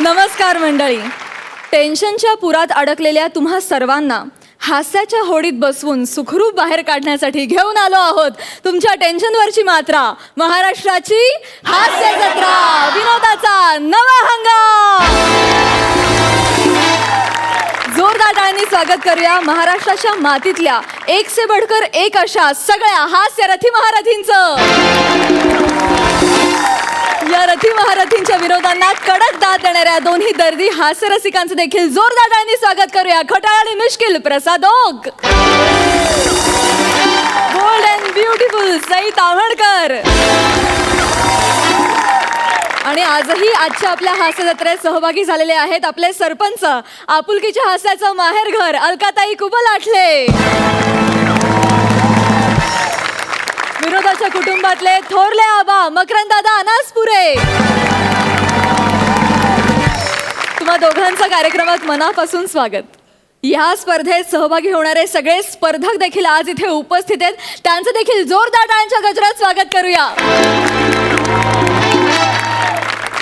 नमस्कार मंडळी. टेन्शनच्या पुरात अडकलेल्या तुम्हा सर्वांना हास्याच्या होडीत बसवून सुखरूप बाहेर काढण्यासाठी घेऊन आलो आहोत तुमच्या टेन्शनवरची मात्रा, महाराष्ट्राची हास्य जत्रा, विनोदाचा नवा हंगाम. जोरदार टाळ्यांनी स्वागत करूया महाराष्ट्राच्या मातीतल्या एक से बढ़कर एक अशा सगळ्या हास्य रथी महारथींचं. या रथी महारथींच्या विरोधांना कडक दाद देणाऱ्या दोन्ही दर्दी हास्य रसिकांचं देखील जोरदार टाळ्यांनी स्वागत करूया. खटाळ आणि मिश्किल Prasad Oak, bold and beautiful Sai Tamhankar. आणि आजही आजच्या आपल्या हास्य जत्रेत सहभागी झालेले आहेत आपले सरपंच, आपुलकीच्या हास्याचं माहेरघर अलकाताई कुबल आठले, विरोधाच्या कुटुंबातले थोरले आबा मकरंदादा अनासपुरे. तुम्हा दोघांचं कार्यक्रमात मनापासून स्वागत. या स्पर्धेत सहभागी होणारे सगळे स्पर्धक देखील आज इथे उपस्थित आहेत. त्यांचं देखील जोरदार टाळ्यांच्या गजरात स्वागत करूया.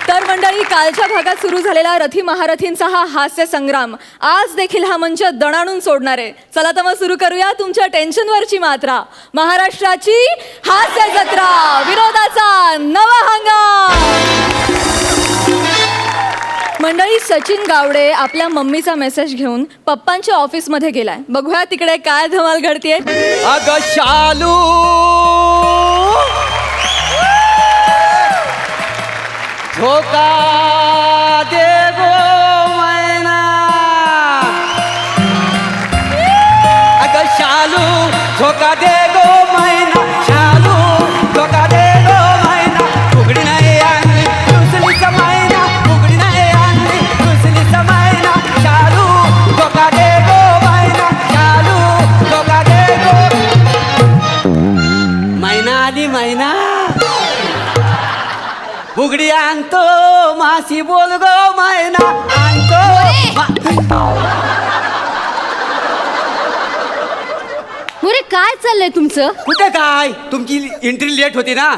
तर मंडळी, कालच्या भागात सुरू झालेला रथी महारथींचा हा हास्य संग्राम आज देखील हा मंच दणाणून सोडणार आहे. चला तर मग सुरू करूया तुमच्या टेन्शनवरची मात्रा, महाराष्ट्राची हास्य जत्रा, विनोदाचा नवा हंगाम. मंडळी, सचिन गावडे आपल्या मम्मीचा मेसेज घेऊन पप्पांच्या ऑफिसमध्ये गेलाय. बघूया तिकडे काय धमाल घडतीये. अगं शालू, झोका दे गो मैना. अगं शालू, झोका दे गो मैना. शालू, झोका दे गो मैना. उघडी नाही आणली दुसरीचा मैना. उघडी नाही आणली दुसरीचा मैना. शालू, झोका दे गो मैना. शालू, झोका दे गो मैना. आली मैना. उघडी आणतो मासी, बोल गो मैना. आणतो मुरे, काय चाललंय तुमचं? कुठे काय, तुमची एंट्री लेट होती ना,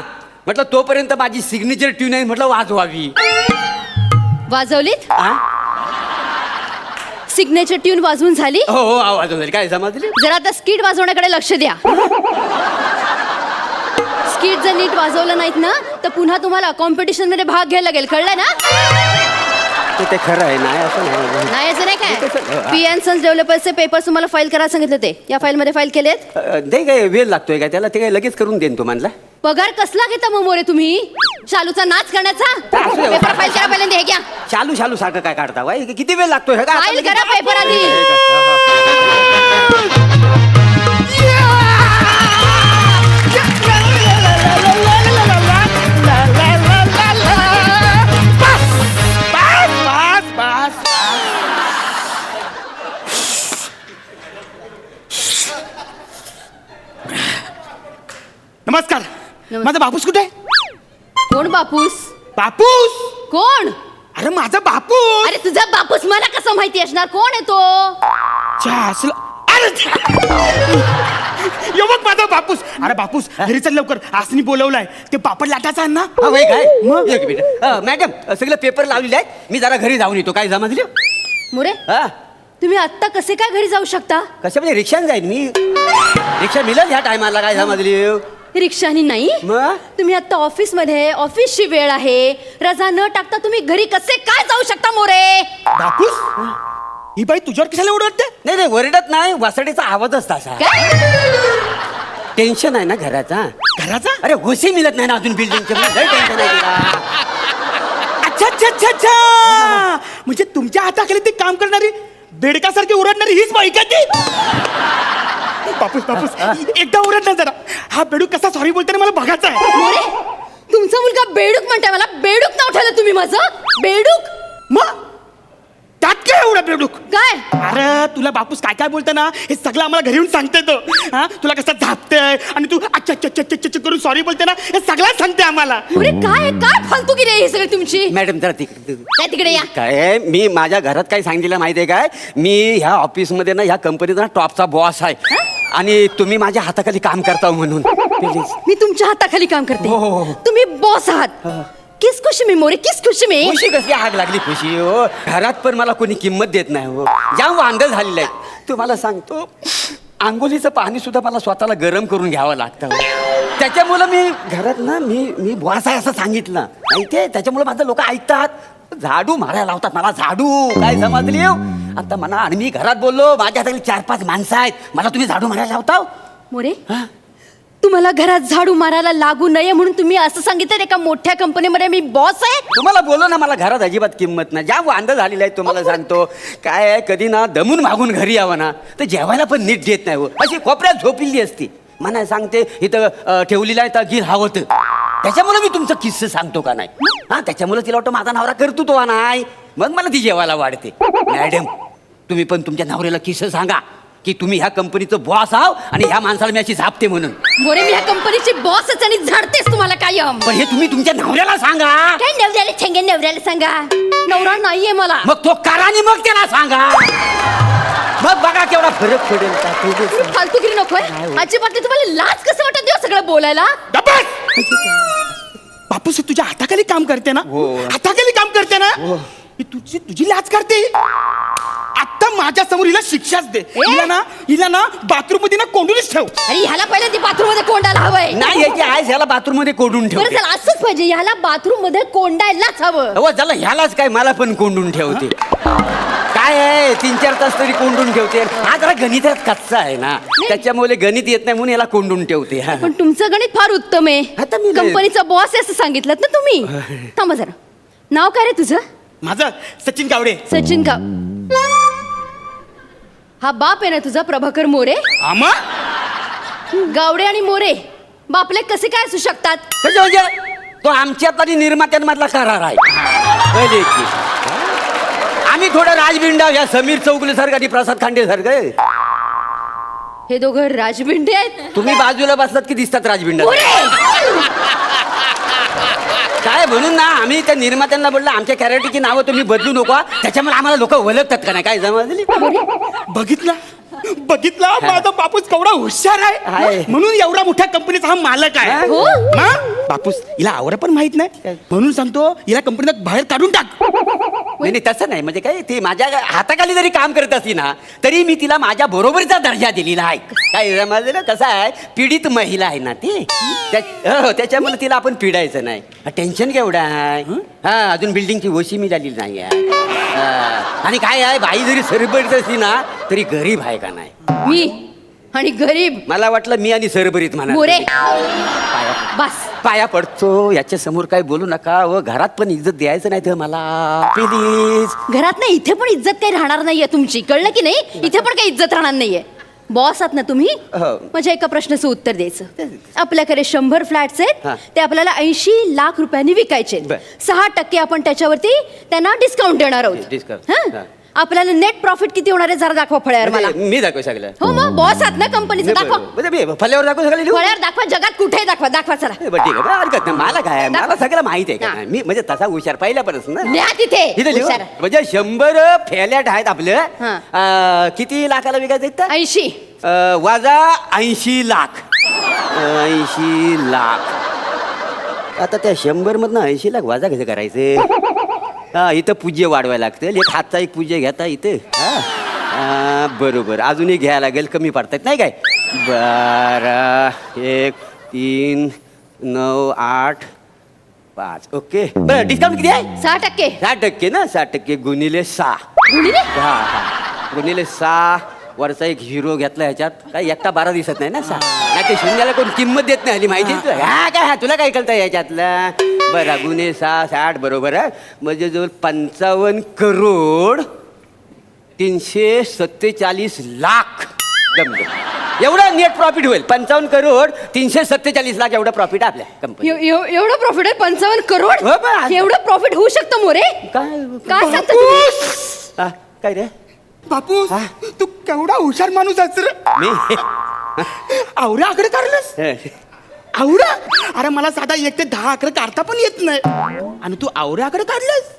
म्हटलं तोपर्यंत माझी सिग्नेचर ट्यून आहे, म्हटलं वाजवावी. वाजवलीत? हा? सिग्नेचर ट्यून वाजवून झाली? हो हो, आवाज झाली. काय समजली? जरा आता स्किट वाजवण्याकडे लक्ष द्या. स्किट जर नीट वाजवलं नाहीत ना तर पुन्हा तुम्हाला कॉम्पिटिशन मध्ये भाग घ्यायला लागेल, कळलंय ना? ते खरं आहे, नाही असं नाही. नाही असं नाही काय. पी.एन. सन्स डेव्हलपर्सचे पेपर्स तुम्हाला फाईल करायला सांगितले, ते या फाईल मध्ये फाईल केलेत? ते काय वेळ लागतोय का त्याला? ते काय लगेच करून देईन तुम्हाला. पगार कसला घेता मग मोरे तुम्ही? शालूचा नाच करण्याचा? पेपर फाईल करा पहिल्यांदा, हे घ्या. शालू शालू सारखं काय काढता बाई? किती वेळ लागतोय हे का? फाईल करा पेपर आधी. नमस्कार. माझा बापूस कुठे? कोण बापूस? बापूस कोण? अरे माझा बापूस. अरे तुझा बापूस मला कसं माहिती असणार? कोण आहे तो? यो बघ माझा बापूस. अरे बापूस, घरी चल लवकर, आसनी बोलवलाय. ते पापड लाटायचा ना. हा बाई काय? मग? एक मिनिट. मॅडम, सगळे पेपर लावलेले आहेत, मी जरा घरी जाऊन येतो. काय समजले? मोरे, हा, तुम्ही आत्ता कसे काय घरी जाऊ शकता? कशा म्हणजे रिक्षाने जाईन मी. रिक्षा मिळेल ह्या टायमाला. काय समजली? रिक्षानी नाही. मग तुम्ही आता ऑफिस मध्ये, ऑफिसची वेळ आहे, रजा न टाकता तुम्ही घरी कसे काय जाऊ शकता मोरे? बापूस, ही बाई तुझ्यावर कशाला ओरडते? नाही नाही, वरडत नाही, वासडीचा आवाजच तसा. काय? टेन्शन आहे ना घराचा. घराचा? अरे घुशी मिळत नाही ना अजून बिल्डिंगचे. टेन्शन आहे तिला. अच्छा अच्छा अच्छा अच्छा. म्हणजे तुमच्या हाताखाली ते काम करणारी, बेडकासारखी ओरडणारी हीच बाई का ती? बापूस बापूस, एकदा ओरड ना जरा. हा बेडूक कसा सॉरी बोलताना मला बघायचा आहे. मोरे, तुमचा मुलगा बेडूक म्हणताय मला? बेडूक नाव ठेवलं तुम्ही माझं? बेडूक? मग त्यात काय एवढा बेडूक? काय? अरे तुला बापूस काय काय बोलतं ना, हे सगळं आम्हाला घरी येऊन सांगते तो. हा, तुला कसं झापतंय आणि तू अच्छा अच्छा अच्छा अच्छा करून सॉरी बोलते ना, हे सगळं सांगते आम्हाला. मोरे, काय काय फालतू की रे हे सगळं तुमची? मॅडम जरा तिकडे. काय तिकडे या. काय मी माझ्या घरात काय सांगितलं माहिती आहे काय? मी ह्या ऑफिसमध्ये ना, ह्या कंपनीचा टॉपचा बॉस आहे आणि तुम्ही माझ्या हाताखाली काम करता म्हणून. मी तुमच्या हाताखाली काम करते. हो, हो, हो. तुम्ही बॉस आहात. किस खुशी में मोरे, किस खुशी में? खुशी कसली आग लागली खुशी हो. घरात पण मला कोणी किंमत देत नाही हो. जाम वांद झालेलं आहे. तुम्हाला सांगतो आंघोलीचं पाणी सुद्धा मला स्वतःला गरम करून घ्यावं लागतं हो. त्याच्यामुळं मी घरात ना मी बॉस आहे असं सांगितलं माहितीये. त्याच्यामुळे माझं लोक ऐकतात. झाडू मारायला लावतात मला. झाडू काय समजली हो? आता म्हणा आणि मी घरात बोललो माझ्या हाताखाली 4-5 माणसं आहेत. मला तुम्ही झाडू मारायला लावता हो? मोरे, हा? तुम्हाला घरात झाडू मारायला लागू नये म्हणून तुम्ही असं सांगितलं एका मोठ्या कंपनीमध्ये मी बॉस आहे. तुम्हाला बोलो ना मला घरात अजिबात किंमत नाही. जाम वांद झालेलं आहे. तुम्हाला सांगतो काय आहे कधी ना दमून मागून घरी यावं ना तर जेवायला पण नीट देत नाही हो. अशी कोपऱ्यात झोपलेली असती. म्हणा सांगते इथं ठेवलेलं आहे तर गिर हवं त्याच्यामुळे मी तुमचं किस्से सांगतो का नाही. हा त्याच्यामुळे तिला वाटतं माझा नवरा करतो तो नाही. मग मला ती जेवायला वाढते. मॅडम तुम्ही पण तुमच्या नवऱ्याला किस्से सांगा की तुम्ही ह्या कंपनीचं बॉस आहो आणि ह्या माणसाला मी अशी झापते म्हणून. मोरे, मी ह्या कंपनीची बॉसच आणि झाडतेस तुम्हाला कायम. पण हे तुम्ही तुमच्या नवऱ्याला सांगा. काय नवऱ्याला छेंगे, नवऱ्याला सांगा. नवरा नाहीये मला. मग तो करा आणि मग त्याला सांगा. मग बघा केवढा फरक पडेल का. फालतूगिरी नकोय अजिबात नाही. तुम्हाला लाज कसं वाटत देऊ सगळं बोलायला? बापूस ही तुझ्या हाताखाली काम करते ना. हो. हाताखाली काम करते ना. हो. ही तुझी लाज करते. आता माझ्या समोर हिला शिक्षाच दे. हिला ना बाथरूम मध्ये ना कोंडूनच ठेव. आणि ह्याला पहिल्या ती बाथरूम मध्ये कोंडायला हवंय. नाही याची आय ह्याला बाथरूम मध्ये कोंडून ठेव. बरं चला असंच पाहिजे. ह्याला बाथरूम मध्ये कोंडायलाच हवं. हो झालं ह्यालाच काय मला पण कोंडून ठेवते. काय आहे 3-4 तास तरी कोंडून ठेवते. हा जरा गणितात कच्चा आहे ना त्याच्यामुळे गणित येत नाही म्हणून याला कोंडून ठेवते. हा. पण तुमचं गणित फार उत्तम आता आहे. मी लय- कंपनीचा बॉस आहे असं सांगितलं ना तुम्ही. थांबा जरा. नाव काय रे तुझं? माझं सचिन गावडे. सचिन का? हा बाप आहे ना तुझा प्रभाकर मोरे? आमा गावडे आणि मोरे बापले कसे काय असू शकतात? कसे म्हणजे तो आमच्यात आणि निर्मात्यांमधला करार आहे. कळले की? आम्ही थोडं राजबिंडा या समीर चौगुले सारखं आणि प्रसाद खांडे सारखं. हे दोघं राजबिंडे आहेत. तुम्ही बाजूला बसलात की दिसतात राजबिंडा. मोरे! काय म्हणून ना आम्ही त्या निर्मात्यांना बोललो आमच्या कॅरेक्टरची नावं तुम्ही बदलू नको. त्याच्यामुळे आम्हाला लोक ओळखतात का नाही. काय समजली? बघितला माझा बापूस केवढा हुशार आहे. आहे. म्हणून एवढा मोठ्या कंपनीचा हा मालक आहे. हो? हा? बापूस हिला आवर पण माहित नाही म्हणून सांगतो हिला कंपनीत बाहेर काढून टाक. नाही तसं नाही म्हणजे काय ती माझ्या हाताखाली जरी काम करत असती ना तरी मी तिला माझ्या बरोबरीचा दर्जा दिलेला आहे. काय समजलं? कसं आहे पीडित महिला आहे ना ती त्याच्यामुळे तिला आपण पिडायचं नाही. टेन्शन केवढं आहे. हा अजून बिल्डिंगची वशी मी झालेली नाही आहे. आणि काय आहे बाई जरी सरबरीत असली ना तरी गरीब आहे का नाही. मी आणि गरीब. मला वाटलं मी आणि सरबरीत म्हणा. मोरे पाया बस. पाया पडतो याच्या समोर काय बोलू नका. व घरात पण इज्जत द्यायचं नाही तर मला प्लीज. घरात नाही इथे पण इज्जत काही राहणार नाहीये तुमची. कळलं की नाही? इथे पण काही इज्जत राहणार नाहीये. बॉस आहात ना तुम्ही. हो. माझ्या एका प्रश्नाचं उत्तर द्यायचं. आपल्याकडे 100 फ्लॅट्स आहेत. हा. ते आपल्याला 80 लाख रुपयांनी विकायचे. बर. 6% आपण त्याच्यावरती त्यांना डिस्काउंट देणार आहोत. डिस्काउंट. हं? हा. आपल्याला नेट प्रॉफिट किती होणार आहे जरा दाखवा फळ्यावर मला. मी दाखव सगळं. हो मग बॉस आहात ना कंपनीचं. दाखवा फल्यावर दाखव सगळं लिहू. फळ्यावर दाखवा. जगात कुठे दाखवा. दाखवा चला. बरं ठीक आहे बरं, हरकत नाही. मला काय मला दाखव. सगळं माहिती आहे का हा. नाही. मी म्हणजे तसा हुशार पहिल्यापासून ना. लिहा तिथे. इथे लिहू. हुशार. म्हणजे 100 फ्लॅट आहेत हा. आपलं. किती लाखाला विकायचं आहेत तर? 80. वाजा 80 लाख. 80 लाख. आता त्या 100 मधनं 80 लाख वाजा कसं करायचे. हा इथं पूज्य वाढवायला लागतं. एक हातचा एक पूज्य घेता इथं. हा बरोबर. अजून एक घ्यायला लागेल कमी पडतात नाही काय. 12 1 3 9 8 5. ओके बरं डिस्काउंट किती आहे. 6%. 6% ना. 6% गुणिले 6. गुणिले? हा गुणिले 6 वरचा एक हिरो घेतला ह्याच्यात काय एकटा 12 दिसत नाही ना. 6 नाही ते शून्याला कोण किंमत देत नाही. आली माहिती आहे तुला. हा काय हा तुला काय कळतं याच्यातलं. बरं गुन्हे 6 60 बरोबर आहे. म्हणजे जवळ 55 करोड 347 लाख जमलं. एवढं नेट प्रॉफिट होईल. 55 करोड 347 लाख एवढं प्रॉफिट आपल्या कंपनी. एवढं प्रॉफिट आहे 55 करोड. हो बा. एवढं प्रॉफिट होऊ शकतं मोरे. काय सांगता तुम्ही? काय रे बापू हा? तू केवढा हुशार माणूस आहेस रे. मी आवऱ्या आकडे काढलंस. आवरा अरे मला साधा 1 ते 10 आकडे काढता पण येत नाही आणि तू आवऱ्या आकडे काढलंस.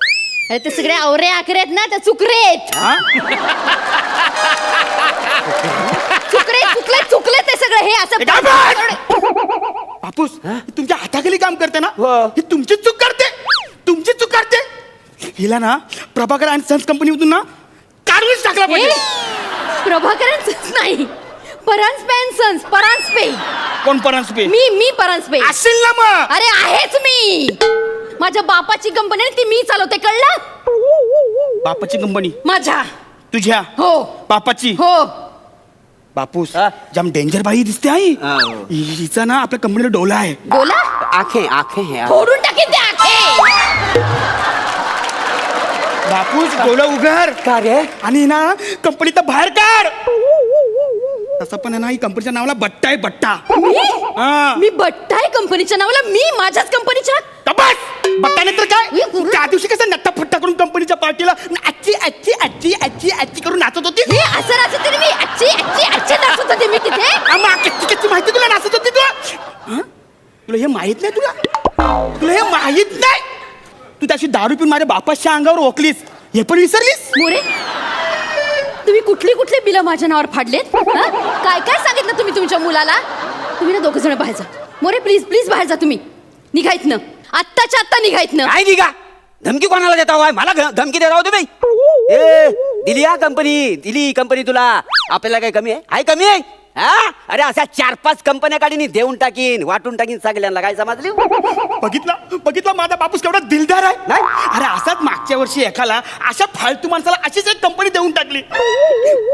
अरे ते सगळे आवरे आकरे आहेत ना. त्या चुकरे आहेत. चुकले ते सगळे. हे असं बापूस तुमच्या हाताखाली काम करते ना हो. ही तुमची चूक करते, तुमची चूक करते. हिला ना प्रभाकर अँड सन्स कंपनीमधून ना काढूनच टाकला ए, पाहिजे. प्रभाकरन नाही, परांजपे अँड सन्स, परांजपे. कोण परांजपे? मी परांजपे. असेल ना मग. अरे आहेच मी. माझ्या बापाची कंपनी ती मी चालवते, कळलं? बापाची कंपनी माझ्या. तुझ्या हो बापाची. हो. बापूस हा? जाम डेंजर बाई दिसते आई. हा, हो. हिचा ना आपल्या कंपनीला डोला आहे. बोला. आखे आखे हे फोडून टाकीन ते आखे. बापूस डोला उघड का रे? आणि ना कंपनीत बाहेर काढ. तसं पण आहे ना ही कंपनीच्या नावाला बट्टा आहे, बट्टा. हा. मी बट्टा आहे कंपनीच्या नावाला. मी माझ्याच कंपनीच्या. बस बट्टा नाही तर काय. हे कुठं? त्या दिवशी कसं नट्टा फट्टा करून कंपनीच्या पार्टीला आच्ची आच्ची आच्ची आच्ची आच्ची करून नाचत होती. हे असं नाचत होते मी. अच्छी अच्छी अच्छी नाचत होते मी तिथे. कच्ची कच्ची माहिती तुला नाचत होती तू. हं? तुला हे माहित नाही तुला हे माहित नाही. तू त्याशी दारू पिऊन माझ्या बापाच्या अंगावर ओकलीस, हे पण विसरलीस. मोरे, तुम्ही कुठली कुठली बिलं माझ्या नावावर फाडलेत? हं? काय काय सांगितलं तुम्ही तुमच्या मुलाला? तुम्ही ना दोघं जण बाहेर जा. मोरे प्लीज प्लीज बाहेर जा तुम्ही. निघायत ना, आत्ताच्या आत्ता निघायत ना. काय निघा? धमकी कोणाला देता हो? मला धमकी देता हो तुम्ही? ए, दिली हा कंपनी, दिली कंपनी तुला. आपल्याला काय कमी आहे? कमी आहे? हा? अरे अशा 4-5 कंपन्या काढीन, देऊन टाकीन, वाटून टाकीन सगळ्यांना. काय समजली? बघितला माझा बापूस केवढा दिलदार आहे. नाही? अरे असाच मागच्या वर्षी एकाला अशा फालतू माणसाला अशीच एक कंपनी देऊन टाकली.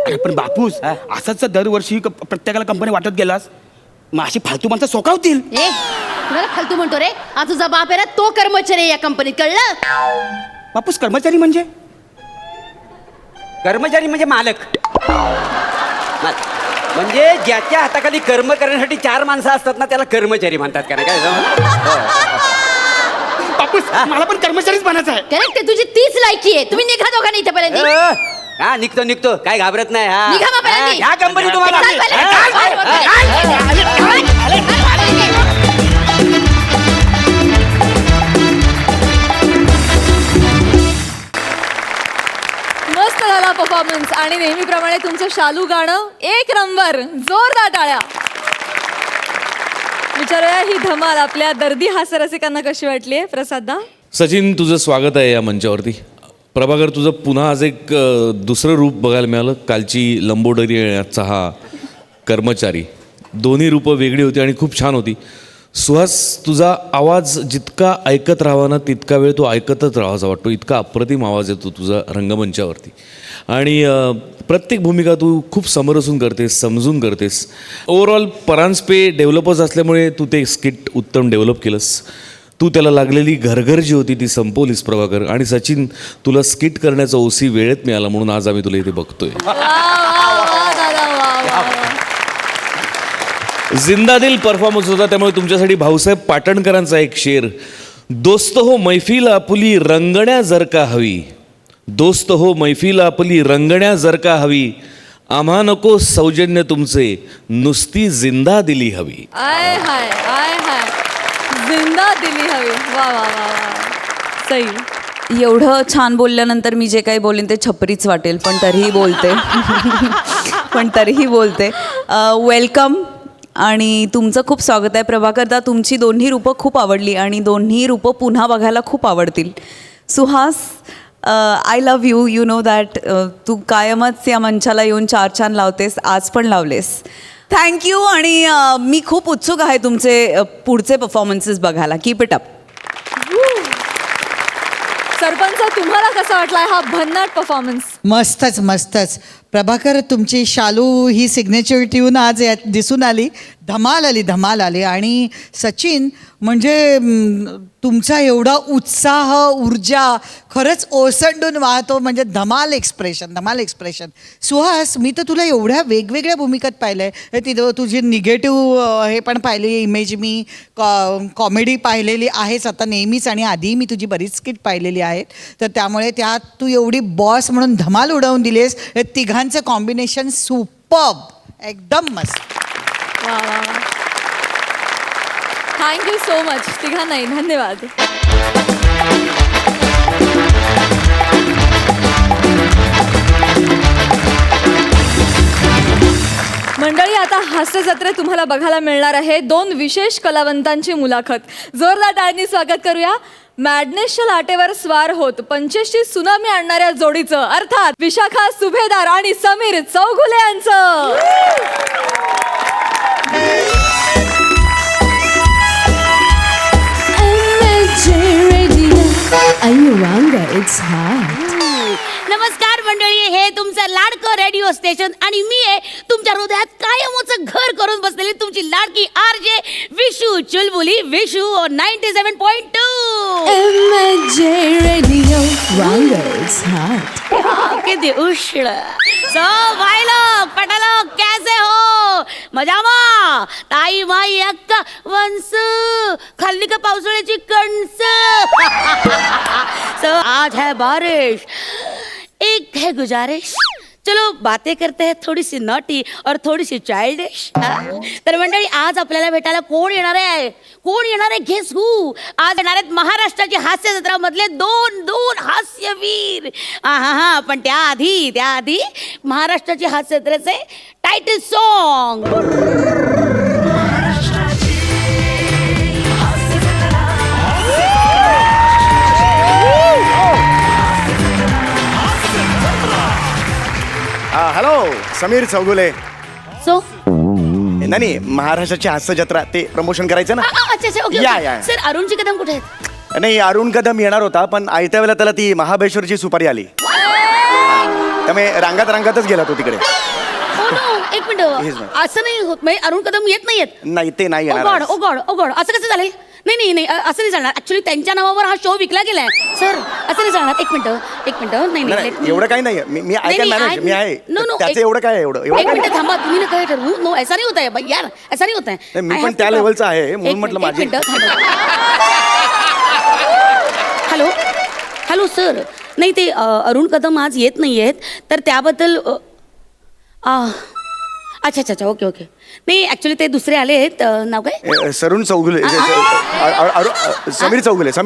अरे पण बापूस हा? असंच दरवर्षी प्रत्येकाला कंपनी वाटत गेलास, मग अशी फालतू माणसं सोकावतील. ए, कुणाला फालतू म्हणतो रे? हा तुझा बाप आहे ना, तो कर्मचारी आहे या कंपनीत, कळलं? बापूस कर्मचारी म्हणजे कर्मचारी म्हणजे मालक. म्हणजे ज्याच्या हाताखाली कर्म करण्यासाठी 4 माणसं असतात ना, त्याला कर्मचारी म्हणतात. का नाही? काय समजलं? बापूस मला पण कर्मचारीच बनायचं आहे. करेक्ट आहे, तुझी तीच लायकी आहे. तुम्ही निघा दोघांनी इथे पर्यंत. हा निघतो काय घाबरत नाही. निघा मग पहिल्यांदा. ह्या कंपनी तुम्हाला चल पहिल्यांदा. हा? बाहेर मस्त झाला परफॉर्मन्स आणि नेहमीप्रमाणे तुमचं शालू गाणं 1 नंबर. जोरदार टाळ्या. विचारूया ही धमाल आपल्या दर्दी हास्यरसिकांना कशी वाटली प्रसादा? सचिन, तुझं स्वागत आहे या मंचावरती. प्रभाकर, तुझं पुन्हा आज एक दुसरं रूप बघायला मिळालं. कालची लंबोदरी आणि आजचा हा कर्मचारी, दोन्ही रूपं वेगळी होती आणि खूप छान होती. सुहास, तुझा आवाज जितका ऐकत राहावा ना तितका वेळ तो ऐकतच राहावासा वाटतो. इतका अप्रतिम आवाज येतो तुझा रंगमंचावरती. आणि प्रत्येक भूमिका तू खूप समरसून करतेस, समजून करतेस. ओव्हरऑल परांजपे डेव्हलपर्स असल्यामुळे तू ते स्किट उत्तम डेव्हलप केलंस. तू त्याला लागलेली घरघर जी होती ती संपवलीस प्रभाकर. आणि सचिन, तुला स्किट करण्याचा ओसी वेळेत मिळाला म्हणून आज आम्ही तुला इथे बघतोय. वा, वा, वा, दादा, वा, वा. जिंदा दिल परफॉर्मन्स होता. त्यामुळे तुमच्यासाठी भाऊसाहेब पाटणकरांचा एक शेर. दोस्त हो मैफिल आपुली रंगण्या जर का हवी, दोस्त हो मैफिल आपुली रंगण्या जर का हवी, आम्हा नको सौजन्य तुमचे, नुसती जिंदा दिली हवी. आय हाय आय हाय, जिंदा दिली हवी. वा वा वा वा. सई. एवढं छान बोलल्यानंतर मी जे काही बोलेन ते छपरीच वाटेल, पण तरीही बोलते. वेलकम आणि तुमचं खूप स्वागत आहे प्रभाकरदा. तुमची दोन्ही रूपं खूप आवडली आणि दोन्ही रूपं पुन्हा बघायला खूप आवडतील. Suhas, I love you. You know that. तू कायमच या मंचाला येऊन 4 छान लावतेस, आज पण लावलेस. थँक्यू. आणि मी खूप उत्सुक आहे तुमचे पुढचे परफॉर्मन्सेस बघायला. Keep it up. सरपंच, तुम्हाला कसा वाटलाय हा भन्नाट परफॉर्मन्स? मस्तच. प्रभाकर, तुमची शालू ही सिग्नेचर ट्यून आज यात दिसून आली. धमाल आली. आणि सचिन, म्हणजे तुमचा एवढा उत्साह, ऊर्जा खरंच ओसंडून वाहतो. म्हणजे धमाल एक्सप्रेशन. सुहास, मी तर तुला एवढ्या वेगवेगळ्या भूमिकात पाहिलं आहे. तिथं तुझी निगेटिव्ह हे पण पाहिली इमेज, मी कॉमेडी पाहिलेली आहेच आता नेहमीच, आणि आधी मी तुझी बरीच स्किट पाहिलेली आहेत. तर त्यामुळे त्यात तू एवढी बॉस म्हणून धमाल उडवून दिलीस. हे तिघांचं कॉम्बिनेशन सुपर्ब, एकदम मस्त. वा वा वा. थँक्यू सो मच तिघांनाही. धन्यवाद. मंडळी, आता हास्य जत्रेत तुम्हाला बघायला मिळणार आहे 2 विशेष कलावंतांची मुलाखत. जोरदार टाळ्यांनी स्वागत करूया मॅडनेसच्या लाटेवर स्वार होत 85ची सुनामी आणणाऱ्या जोडीचं, अर्थात विशाखा सुभेदार आणि समीर चौगुले यांचं. नमस्कार मंडळी, हे तुमचं लाडकं रेडिओ स्टेशन आणि मी आहे तुमच्या हृदयात कायमच घर करून बसलेली तुमची लाडकी RJ विशू चुलबुली विशू 97.2 किती उष्ण. सो भाई लोग पटालो कैसे हो, मजामा ताई माई अक्का वंस खाल्ली का पावसाळ्याची कणस. सो आज है बारिश, एक है गुजारिश, चलो बातें करते हैं थोडी सी नॉटी और थोडी सी चाइल्डिश. तर मंडळी आज आपल्याला भेटायला कोण येणार आहे, कोण येणार आहे गेस हू. आज येणार आहेत महाराष्ट्राची हास्य जत्रा मधले दोन हास्यवीर. हा पण त्याआधी महाराष्ट्राची हास्य जत्रेचे title song. Hello, Sameer Chougule. So नाही, महाराष्ट्राची हास्य जत्रा ते प्रमोशन करायचं ना. अच्छा ओके. या. सर अरुणजी कदम कुठे आहेत? नाही, अरुण कदम येणार होता पण आयत्या वेळेला त्याला ती महाबळेश्वरची सुपारी आली, त्यामुळे रांगातच गेला तो तिकडे. एक मिनिट, असं नाही होत, म्हणजे अरुण कदम येत नाहीयेत. नाही, ते नाही ओ येणार. गॉड असं कसं झालंय? नाही असं नाही चालणार. ऍक्च्युली त्यांच्या नावावर हा शो विकला गेलाय सर, असं नाही चालणार. एक मिनिट. नाही एवढं काही नाही. मी आय कॅन मॅनेज, मी आहे. त्याचं एवं काय एवढं एक मिनिट थांबा, तुम्ही ना काय ठरवू. नो ऐसा नहीं होता है यार, ऐसा नहीं होता है. मी पण त्या लेवलचा आहे म्हणून म्हटलं माझी. हॅलो सर, नाही ते अरुण कदम आज येत नाही आहेत, तर त्याबद्दल अच्छा ओके. नाही ऍक्च्युली ते दुसरे आले आहेत. नाव काय? सरून चौगुले, समीर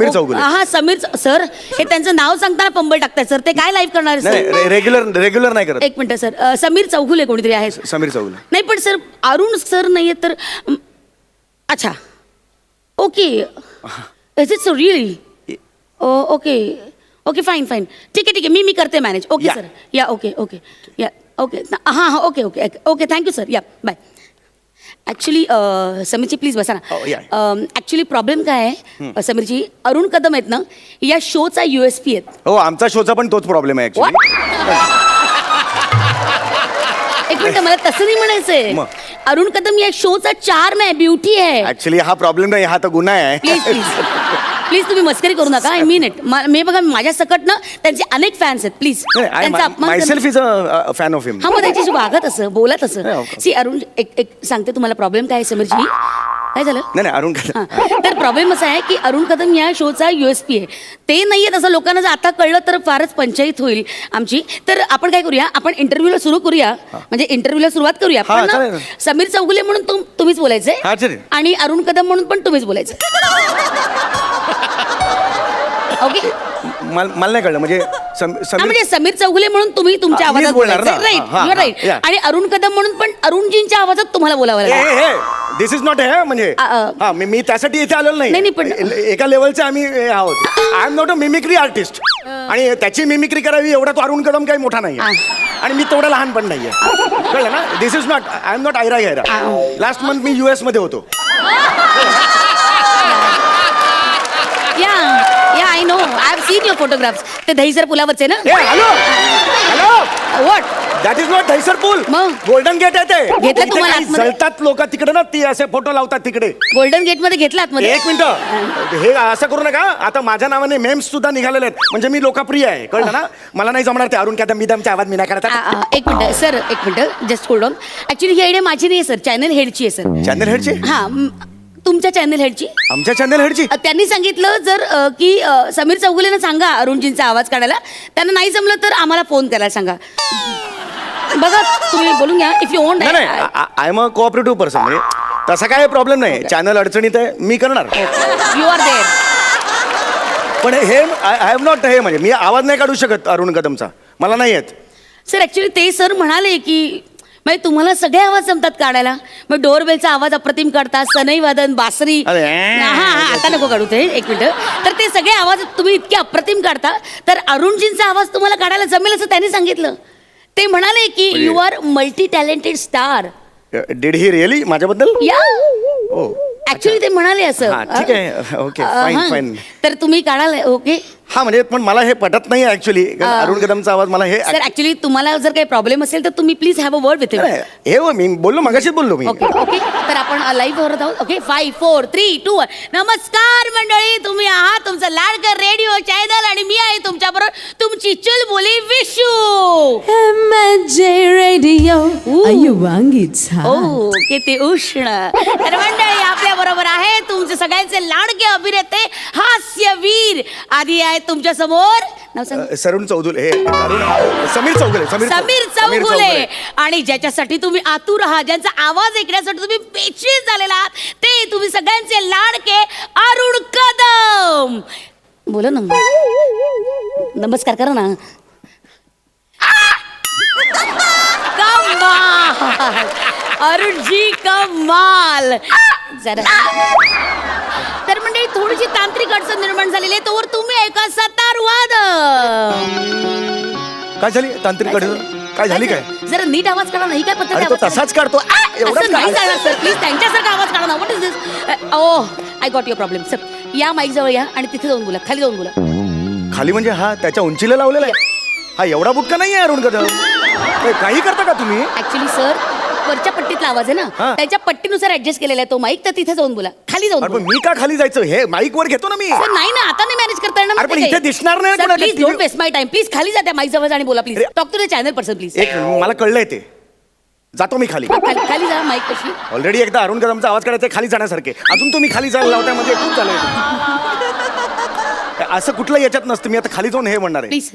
चौगुले. हा समीर सर, हे त्यांचं नाव सांगताना पंबल टाकताय सर. ते काय लाईव्ह करणार नाही, रेग्युलर नाही करत. एक मिनिट सर, समीर चौगुले कोणीतरी आहेत. समीर चौगुले नाही पण सर अरुण सर नाही आहेत तर. अच्छा okay. Is it so really? Okay fine. ठीक आहे मी करते मॅनेज. Okay sir. या ओके या ओके. हां ओके थँक्यू सर. या बाय. ॲक्च्युली समीरजी प्लीज बसा ना. ॲक्च्युली प्रॉब्लेम काय आहे समीरजी, अरुण कदम आहेत ना, या शोचा USP आहेत. हो, आमचा शोचा पण तोच प्रॉब्लेम आहे ऍक्च्युली. एक मिनिट, मला तसं नाही म्हणायचंय. अरुण कदम या शोचा चार्म आहे, ब्युटी आहे. ऍक्च्युली हा प्रॉब्लेम नाही, हा तर गुन्हा आहे. प्लीज तुम्ही मस्करी करू नका. I mean it. मी बघा माझ्या सकट ना त्यांचे अनेक फॅन्स आहेत. प्लीज त्यांचा अपमान myself is a fan of him. हा, मग त्यांच्याशी वागत असं, बोलत असं. सी अरुण, एक सांगते तुम्हाला प्रॉब्लेम काय आहे समीरजी. काय झालं? नाही अरुण कदम. तर प्रॉब्लेम असा आहे की अरुण कदम या शोचा USP आहे. ते नाही आहेत असं लोकांना जर आता कळलं तर फारच पंचायत होईल आमची. तर आपण काय करूया, आपण इंटरव्ह्यूला सुरू करूया, म्हणजे इंटरव्ह्यूला सुरुवात करूया. पण ना, समीर चौगुले म्हणून तुम्हीच बोलायचंय आणि अरुण कदम म्हणून पण तुम्हीच बोलायचं. ओके. मला नाही कळलं. म्हणजे समीर चौगुले म्हणून तुम्ही तुमच्या आवाजात बोलायचं. राईट. आणि अरुण कदम म्हणून पण अरुणजींच्या आवाजात तुम्हाला बोलावं लागेल. दिस इज नॉट हे म्हणजे मी त्यासाठी इथे आलेलो नाही, पण एका लेवलचे आम्ही आहोत. I am not a mimicry artist, आणि त्याची मिमिक्री करावी एवढा तो अरुण कदम काही मोठा नाही आणि मी तेवढा लहान पण नाहीये. कळलं ना? This is not, I am not आयरा गैरा. लास्ट मंथ मी US मध्ये होतो. या I know, I have seen your photographs. ते दहीसर पुलावरचे ना? Hello what? That is not Dahisar पूल. मग? गोल्डन गेट आहे ते. घेतलं तुम्हाला आतमध्ये? जळतात लोक तिकडे ना, ती असे फोटो लावतात तिकडे. गोल्डन गेट मध्ये घेतला आतमध्ये? एक मिनिट, हे असं करू नका. आता माझ्या नावाने मेम्स सुद्धा निघालेले आहेत, म्हणजे मी लोकप्रिय आहे. कळलं ना? मला नाही जमणार ते अरुण कदम बिदमचा आवाज मी नाही करत. एक मिनिट सर, एक minute, just hold on. Actually he idea माझी नाही सर, चॅनल हेडची आहे सर. चॅनल हेडची? हा, तुमच्या चॅनल हेडची. आमच्या चॅनल हेडची? त्यांनी सांगितलं जर की समीर चौगुलेनं सांगा अरुणजींचा आवाज काढायला. त्यांना नाही जमलं तर आम्हाला फोन करायला सांगा. बघा तुम्ही बोलून घ्या इफ यू वॉन्ट. नाही, I am a cooperative person. म्हणजे तसा काय प्रॉब्लेम नाही. चॅनल अडचणीत आहे, मी करणार. You are there. पण हे आय हॅव नॉट, हे म्हणजे मी आवाज नाही काढू शकत अरुण कदमचा, मला नाही येत. सर ॲक्च्युली ते सर म्हणाले की म्हणजे तुम्हाला सगळे आवाज जमतात काढायला. मग डोरबेलचा आवाज अप्रतिम काढता, सनई वादन, बासरी. अरे, हा आता नको काढू ते, एक मिनिट. तर ते सगळे आवाज तुम्ही इतके अप्रतिम काढता, तर अरुणजींचा आवाज तुम्हाला काढायला जमेल असं त्यांनी सांगितलं. ते म्हणाले की you are multi talented star. Did he really माझ्याबद्दल? या ओ ऍक्च्युली ते म्हणाले असं. हा, ठीक आहे. ओके, फाईन, हा. फाईन. तर तुम्ही काढाल. ओके हा, म्हणजे पण मला हे पटत नाही ऍक्च्युली. अरुण कदमचा आवाज मला हे सर, ऍक्च्युली तुम्हाला जर काही प्रॉब्लेम असेल तर तुम्ही please have a word with him. हे हो, मी बोललो, मगाशीच बोललो मी. Okay okay. तर आपण लाईव्ह होत आहोत. ओके 5 4 3 2 1. नमस्कार मंडळी, तुम्ही आहात तुमचं लाडकं रेडिओ चॅनल आणि मी आहे तुमच्याबरोबर तुमची चुलबुली विशू. रेडिओ ओ किती उष्ण. तर मंडळी आपल्या बरोबर आहे तुमचे सगळ्यांचे लाडके अभिनेते हास्यवीर. आधी आहेत तुमच्या समोर नाव सांग. सरून चौधुले, हे समीर चौगुले. समीर चौगुले. आणि ज्याच्यासाठी तुम्ही आतुर आहात, ज्यांचा आवाज ऐकण्यासाठी तुम्ही बेचैन झालेला आहात, ते तुम्ही सगळ्यांचे लाडके अरुण कदम. बोला ना, नमस्कार करा ना. कमाल अरुणजी, कमाल. जरा तर मंडळी थोडीशी तांत्रिक अडचण निर्माण झालेली आहे, तोवर तुम्ही ऐका सतार वादन. काय झाली तांत्रिक अडचण? काय झाली काय? जरा नीट आवाज काढा ना. ही काय पद्धत अरे आहे तो आवाज तसाच काढतो. काढायचा? असं नाही चालणार सर, प्लीज त्यांच्यासारखा आवाज काढा ना. What is this? Oh I got your problem. Sir या माईक जवळ या आणि तिथे जाऊन बोला, खाली जाऊन बोला. खाली म्हणजे हा त्याच्या उंचीला लावलेला आहे. हा एवढा बुटका नाही आहे अरुण कदम. काही करता का तुम्ही? ऍक्च्युली सर वरच्या पट्टीतला आवाज आहे ना, हा. त्याच्या पट्टीनुसार ऍडजस्ट केलेला आहे तो माईक. तर तिथे जाऊन बोला, खाली जाऊन अरे बोला. पण मी का खाली जायचं? हे माईक वर घेतो ना मी. सर नाही ना, आता नाही मॅनेज करता येणार. अरे पण इथे दिसणार नाही कोणाला. Please don't waste my time. Please खाली जा त्या माईक जवळ आणि बोला प्लीज. अरे. Talk to the channel person please. एक मला कळलंय ते. जातो मी खाली. खाली जा माईक कशी. ऑलरेडी एकदा अरुण कदमचा आवाज काढायचा खाली जाण्यासारखे, अजून तुम्ही खाली जायला लावताय म्हणजे खूप झालंय. असं कुठलं याच्यात नसतं. मी आता खाली जाऊन हे म्हणणार आहे. प्लीज.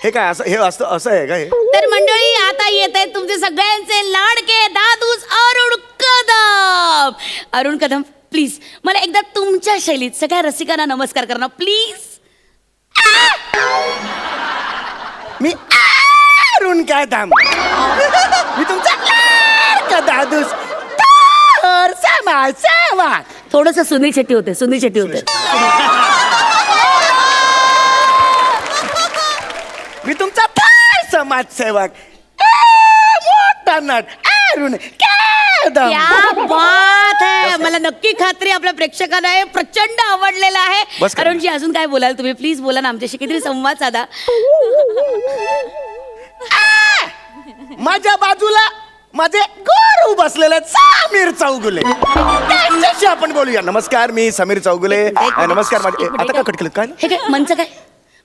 हे काय असं, हे असं असं आहे का हे? तर मंडळी आता येत आहेत तुमचे सगळ्यांचे लाडके दादूस अरुण कदम. अरुण कदम प्लीज मला एकदा तुमच्या शैलीत सगळ्या रसिकांना नमस्कार करा प्लीज. मी अरुण कदम, मी तुमचा लाडका दादूस तर समाजसेवा. थोडस सुनील शेट्टी होते, सुनील शेट्टी होते. मी तुमचा समाजसेवक मोठा नट अरुण कदम. क्या बात है. मला नक्की खात्री आपल्या प्रेक्षकांना हे प्रचंड आवडलेलं आहे. बस करा. अरुणजी अजून काय बोलाल तुम्ही? प्लीज बोला ना, आमच्याशी किती संवाद साधा. माझ्या बाजूला माझे गुरु बसलेले आहेत, समीर चौगुले. त्यांच्याशी आपण बोलूया. नमस्कार, मी समीर चौगुले. नमस्कार. माझे आता का कट केलं काय? हे काय मंच, काय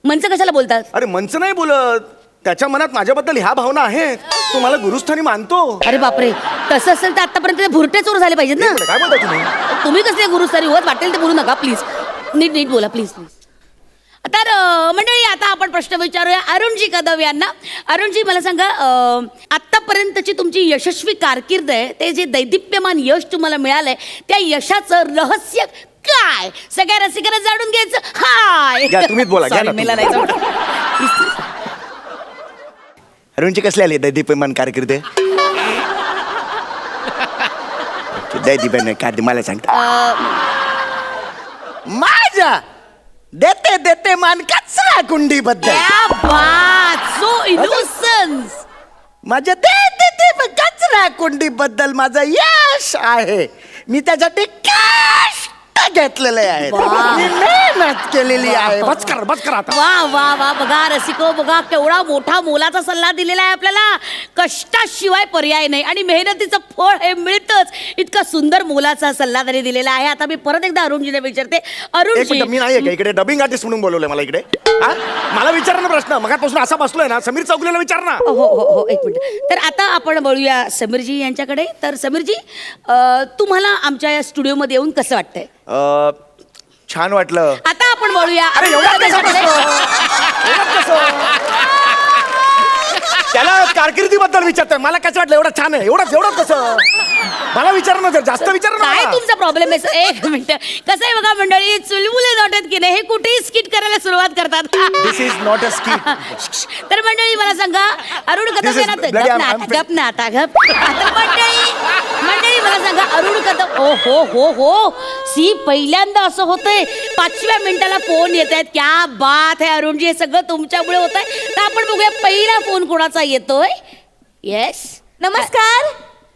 मंच कशाला बोलतात? अरे मंच नाही बोलत, त्याच्या मनात माझ्याबद्दल ह्या भावना आहेत. तो मला गुरुस्थानी मानतो. अरे बापरे, तसं असेल तर आतापर्यंत ते भुरटे चोर झाले पाहिजेत ना. काय बोलता तुम्ही? तुम्ही कसले गुरुस्थानी होत वाटेल ते बोलू नका प्लीज. नीट नीट बोला प्लीज प्लीज. तर मंडळी आता आपण प्रश्न विचारूया अरुणजी कदम यांना. अरुणजी मला सांगा, आतापर्यंतची तुमची यशस्वी कारकीर्द आहे, ते जे दैदिप्यमान यश तुम्हाला मिळालंय त्या यशाचं रहस्य काय? सगळ्या रसिकांना जाणून घ्यायचं. हाय घ्या, तुम्हीच बोला. घ्या ना Sorry, मला तुम्ही. नाही जमत. अरुणची कसली आली दैदीप्यमान कारकीर्द? दैदीप्यमान कारकीर्द मला सांगता. माझ्या देते देते मान कचरा कुंडी बद्दल. क्या बात, सो इनोसन्स. माझ्या देते ते कचरा कुंडी बद्दल माझं यश आहे. मी त्यासाठी कष्ट घेतलेले आहेत, मी मेहनत केलेली आहे. बस कर, बस कर आता. वा वा वा. बघा रसिको, बघा केवढा मोठा मोलाचा सल्ला दिलेला आहे आपल्याला. कष्टाशिवाय पर्याय नाही आणि मेहनतीचं फळ हे मिळतच. इतका सुंदर मोलाचा सल्ला त्यांनी दिलेला आहे. आता मी परत एकदा अरुणजीने विचारते. एक अरुणजी, मिनिट, मी नाही का इकडे डबिंग आर्टिस्ट म्हणून बोलवलंय मला इकडे? हा? मला विचार ना प्रश्न. मगापासून असा बसलोय ना, समीर चौगुलेला विचार ना. हो हो हो, एक मिनिट. तर आता आपण बोलूया समीरजी यांच्याकडे. तर समीरजी, तुम्हाला आमच्या या स्टुडिओमध्ये येऊन कसं वाटतंय? छान वाटलं. आता आपण बोलूया अरे एवढा कसं? त्याला कारकिर्दीबद्दल विचारतोय. मला कसं वाटलं एवढं छान आहे, एवढं कसं? मला विचार ना, जर जास्त विचार ना काय मला. तुमचा प्रॉब्लेम आहे? एक मिनिट, कसं आहे बघा मंडळी, चुलबुले नोटेत की नाही, हे कुठेही स्किट करायला सुरुवात करतात. दिस इज नॉट अ स्किट. तर मंडळी मला सांगा, अरुण कदम This is यांना bloody, गप ना आता गप. आता मंडळी मला सांगा, अरुण कदम, ओ हो हो सी, पहिल्यांदा असं होतंय 5व्या मिनिटाला फोन येत आहेत. क्या बात आहे अरुणजी, हे सगळं तुमच्यामुळे होत आहे. तर आपण बघूया पहिला फोन कोणाचा येतोय. येस, नमस्कार,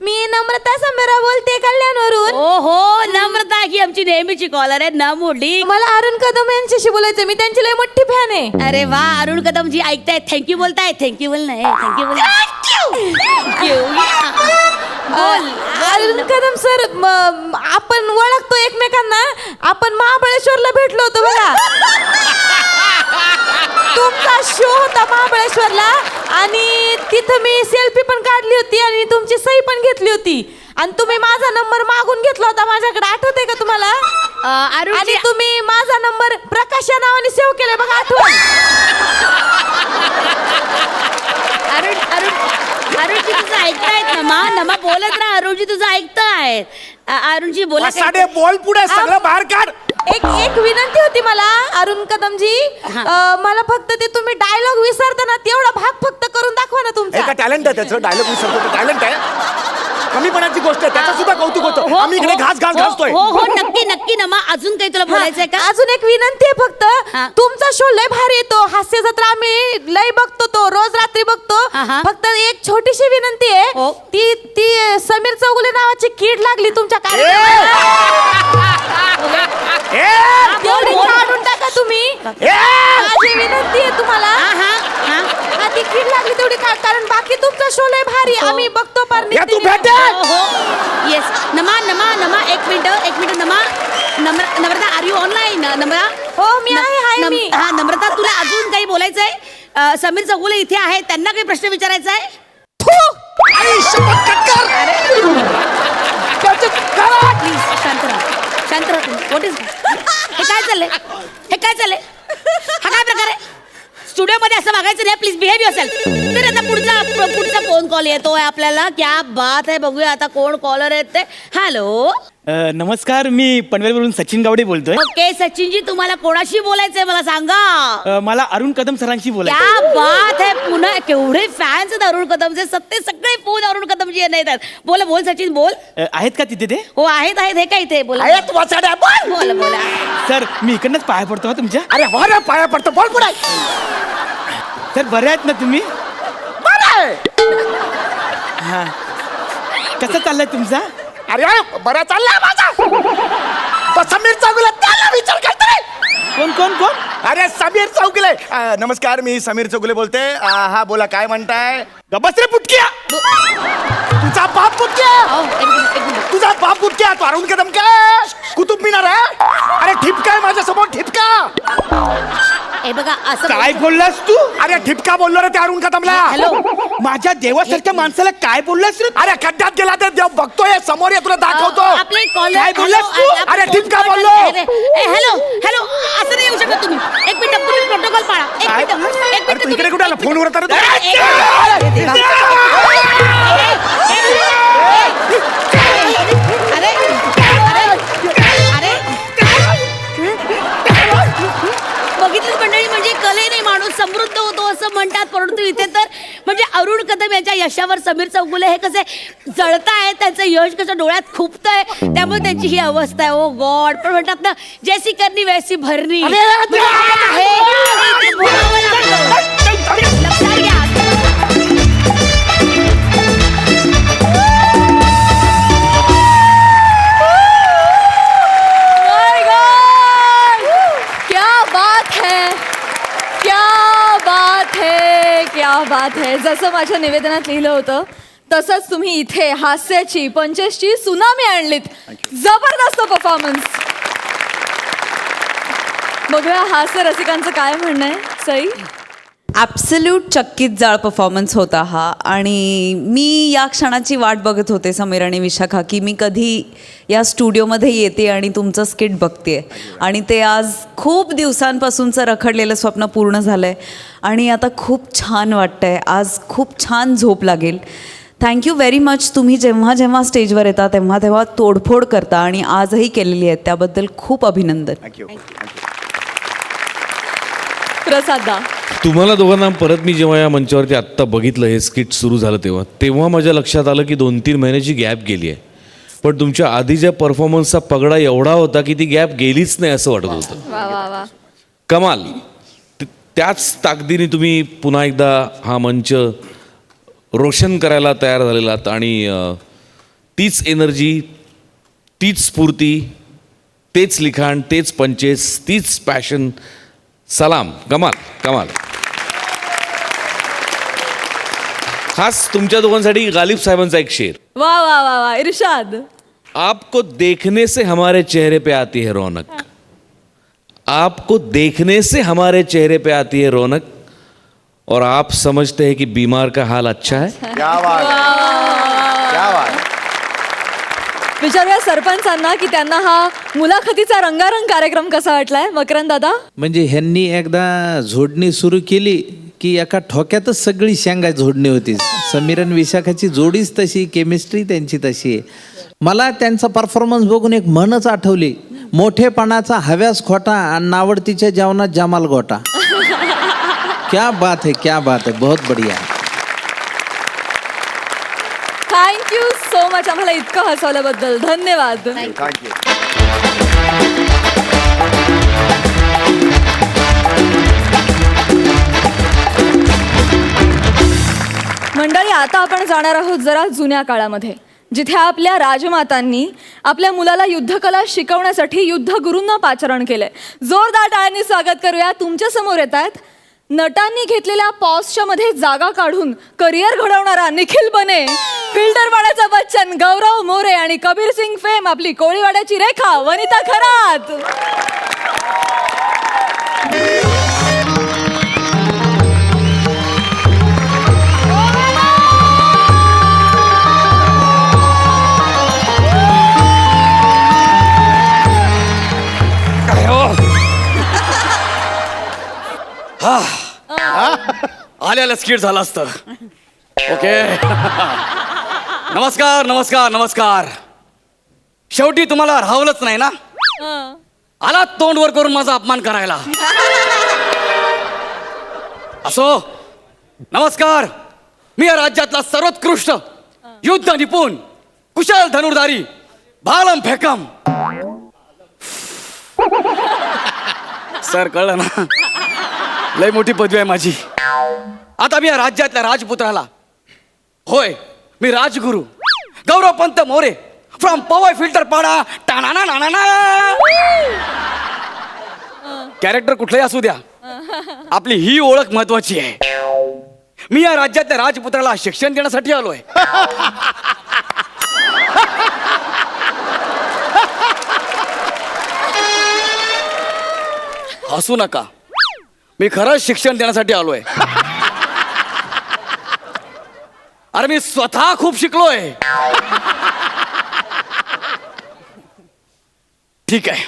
मी नम्रता समेरा बोलते कल्याणवरून. ओ हो, नम्रता ही आमची नेहमीची कॉलर आहे, न मोठी. मला अरुण कदम यांच्याशी बोलायचं, मी त्यांची लय मोठी फॅन आहे. अरे वा, अरुण कदम जी ऐकताय, थँक्यू बोलताय. थँक्यू बोल नाही, थँक्यू बोल. बोल. अरुण कदम सर, आपण ओळखतो एकमेकांना. आपण महाबळेश्वरला भेटलो होतो बघा. तुमचा शो होता महाबळेश्वरला आणि तिथं मी सेल्फी पण काढली होती आणि तुमची सही पण घेतली होती. आणि तुम्ही माझा नंबर मागून घेतला होता माझ्याकडे, आठवतंय का तुम्हाला? आणि तुम्ही माझा नंबर प्रकाश या नावाने सेव्ह केलाय बघा, आठवण. अरुणजी तुझं ऐकतायत नमा बोलत राहा. अरुणजी तुझं ऐकतायत. अरुणजी बोला. साडे बोल पुढे, सगळं बाहेर काढ. एक विनंती होती मला अरुण कदमजी, मला फक्त ते तुम्ही डायलॉग विसरताना तेवढा भाग फक्त करून दाखवा ना तुमचा. एका टॅलेंट आहे त्याचं, डायलॉग विसरतो, टॅलेंट आहे. कमीपणाची गोष्ट आहे, त्याचं सुद्धा कौतुक होतं. आम्ही इकडे घासतोय. हो नक्की नमा. अजून काही तुला बोलायचंय का? अजून एक विनंती आहे फक्त, तुमचा शो लय भारी येतो, हास्य जत्रा आम्ही लय बघतो, तो रोज रात्री बघतो. फक्त एक छोटीशी विनंती आहे, ती समीर चौगुले नावाची कीड लागली तुमच्या तेवढी काढून टाका तुम्ही. माझी विनंती आहे तुम्हाला. ती कीड लागली तेवढी कारण बाकी तुमचा शो लय भारी आम्ही बघतो. येस, नमा एक minute Namrata, are you online? Namra, हो मी आहे मी. हा नम्रता, तुला अजून काही बोलायचंय? समीर चौगुले इथे आहे, त्यांना काही प्रश्न विचारायचा आहे? प्लीज शांत राहा तुम्ही. व्हॉट इज हे काय चाललंय? हा काय प्रकार आहे? स्टुडिओमध्ये असं वागायचं नाही. Please behave yourself. तर आता पुढचा फोन कॉल येतोय आपल्याला. क्या बात आहे, बघूया आता कोण कॉलर आहेत ते. हॅलो, नमस्कार, मी पनवेलवरून सचिन गावडे बोलतोय. ओके सचिनजी, तुम्हाला कोणाशी बोलायचंय मला सांगा. मला अरुण कदम सरांशी बोलायचं. क्या बात आहे, पुन्हा केवढे फॅन्स आहेत अरुण कदमचे. सगळे फोन अरुण कदमजी येतात. बोल सचिन बोल. आहेत का तिथे ते? हो आहेत. हे काय इथे बोला. बोला. सर, मी इकडनंच पाया पडतो तुमच्या. अरे हो रे, पाया पडतो, बोल पुढे. सर, बरे आहेत ना तुम्ही? हा, कसं चाललंय तुमचा? अरे बरा चाललाय माझा. तो समीर चौगुले, त्याला विचार करतोय. कोण? अरे समीर चौगुले. नमस्कार, मी समीर चौगुले बोलते. हा बोला, काय म्हणताय? गबस रे पुटक्या. तुझा बाप पुटक्या. तू अरुण कदम काय कुतुब मिनार आहे? अरे ठिपका आहे माझ्यासमोर, ठिपका. हे बघा असं काय बोललास तू? अरे ठिपका बोललो रे त्या अरुण कदमला. हॅलो, माझ्या देवासारख्या माणसाला काय बोललास रे? अरे खड्ड्यात गेला तर देव बघतोय, समोर ये, तुला दाखवतो. आपले कॉल. काय बोललास तू? अरे ठिपका बोललो. हॅलो, असं नाही येऊ शकत तुम्ही. एक मिनिट, तुम्ही प्रोटोकॉल पाळा. एक मिनिट तू इकडे कुठे आला? फोनवर होता रे तू? बघितलं मंडळी, म्हणजे कलेने माणूस समृद्ध होतो असं म्हणतात. परंतु इथे तर म्हणजे अरुण कदम यांच्या यशावर समीर चौगुले हे कसे जळतायत, त्यांचं यश कसं डोळ्यात खुपतंय, त्यामुळे त्यांची ही अवस्था आहे. ओ गॉड. पण म्हणतात ना, जैसी करनी वैसी भरणी. लक्षात घ्या. क्या बात है. जसं माझ्या निवेदनात लिहिलं होतं तसंच तुम्ही इथे हास्याची पंचेसची सुनामी आणलीत. जबरदस्त परफॉर्मन्स. बघूया हास्य रसिकांचं काय म्हणणं आहे. सई, ॲब्सल्यूट चक्कीत जाळ परफॉर्मन्स होता हा. आणि मी या क्षणाची वाट बघत होते समीर आणि विशाखा, की मी कधी या स्टुडिओमध्ये येते आणि तुमचं स्किट बघते. आणि ते आज खूप दिवसांपासूनचं रखडलेलं स्वप्न पूर्ण झालं आहे आणि आता खूप छान वाटतं आहे. आज खूप छान झोप लागेल. Thank you very much. तुम्ही जेव्हा जेव्हा स्टेजवर येता तेव्हा तेव्हा तोडफोड करता आणि आजही केलेली आहे, त्याबद्दल खूप अभिनंदन. थँक्यू. प्रसादा. तुम्हाला दोघांना परत मी जेव्हा या मंचावरती आत्ता बघितलं, हे स्किट सुरू झालं तेव्हा माझ्या लक्षात आलं की 2-3 महिन्याची गॅप गेली आहे. पण तुमच्या आधीच्या परफॉर्मन्सचा पगडा एवढा होता की ती गॅप गेलीच नाही असं वाटत होतं. वा वा वा. कमाल. त्याच ताकदीने तुम्ही पुन्हा एकदा हा मंच रोशन करायला तयार झालेला आहात आणि तीच एनर्जी, तीच स्फूर्ती, तेच लिखाण, तेच पंचेस, तीच पॅशन. सलाम. कमाल कमाल. खास तुमच्या दोघांसाठी गालिब साहेबांचा एक शेर. वा वा वा वा. इरशाद. आपको देखने से हमारे चेहरे पे आती है रौनक, आपको देखने से हमारे चेहरे पे आती है रौनक, और आप समझते हैं कि बीमार का हाल अच्छा है. क्या बात आहे. क्या बात आहे. विचारूया सरपंचांना की त्यांना हा मुलाखतीचा रंगारंग कार्यक्रम कसा वाटलाय. मकरंद दादा. म्हणजे ह्यांनी एकदा झोडणी सुरू केली की एका ठोक्यातच सगळी शेंगा झोडणी होती. समीर आणि विशाखाची जोडीच तशी, केमिस्ट्री त्यांची तशी आहे. मला त्यांचा परफॉर्मन्स बघून एक म्हणच आठवली, मोठेपणाचा हव्यास खोटा आणि नावडतीच्या जेवणात जमाल गोटा. क्या बात है, क्या बात है, बहुत बढ़िया. Thank you so much. आम्हाला इतकं हसवल्याबद्दल धन्यवाद. थँक्यू. मंडळी, आता आपण जाणार आहोत जरा जुन्या काळामध्ये, जिथे आपल्या राजमातांनी आपल्या मुलाला युद्धकला शिकवण्यासाठी युद्धगुरूंना पाचारण केलंय. जोरदार टाळ्यांनी स्वागत करूया. तुमच्या समोर येत आहेत नटांनी घेतलेल्या पॉजच्या मध्ये जागा काढून करिअर घडवणारा निखिल बने, फिल्डरवाड्याचा बच्चन गौरव मोरे आणि कबीर सिंग फेम आपली कोळीवाड्याची रेखा वनिता खरात. आल्याला स्किट झालं असतं. ओके. नमस्कार नमस्कार नमस्कार. शेवटी तुम्हाला राहवलंच नाही ना. आला तोंड वर करून माझा अपमान करायला. असो. नमस्कार. मी या राज्यातला सर्वोत्कृष्ट युद्ध निपुण कुशल धनुर्धारी भालम फेकम. सर कळलं ना, लय मोठी पदवी आहे माझी. आता मी या राज्यातल्या राजपुत्राला, होय मी राजगुरू गौरवपंत मोरे फ्रॉम पवई फिल्टर पाडा टाणा नाना. कॅरेक्टर कुठलंही असू द्या, आपली ही ओळख महत्वाची आहे. मी या राज्यातल्या राजपुत्राला शिक्षण देण्यासाठी आलोय. हसू नका, मी खरंच शिक्षण देण्यासाठी आलोय. अरे मी स्वतः खूप शिकलोय. ठीक आहे,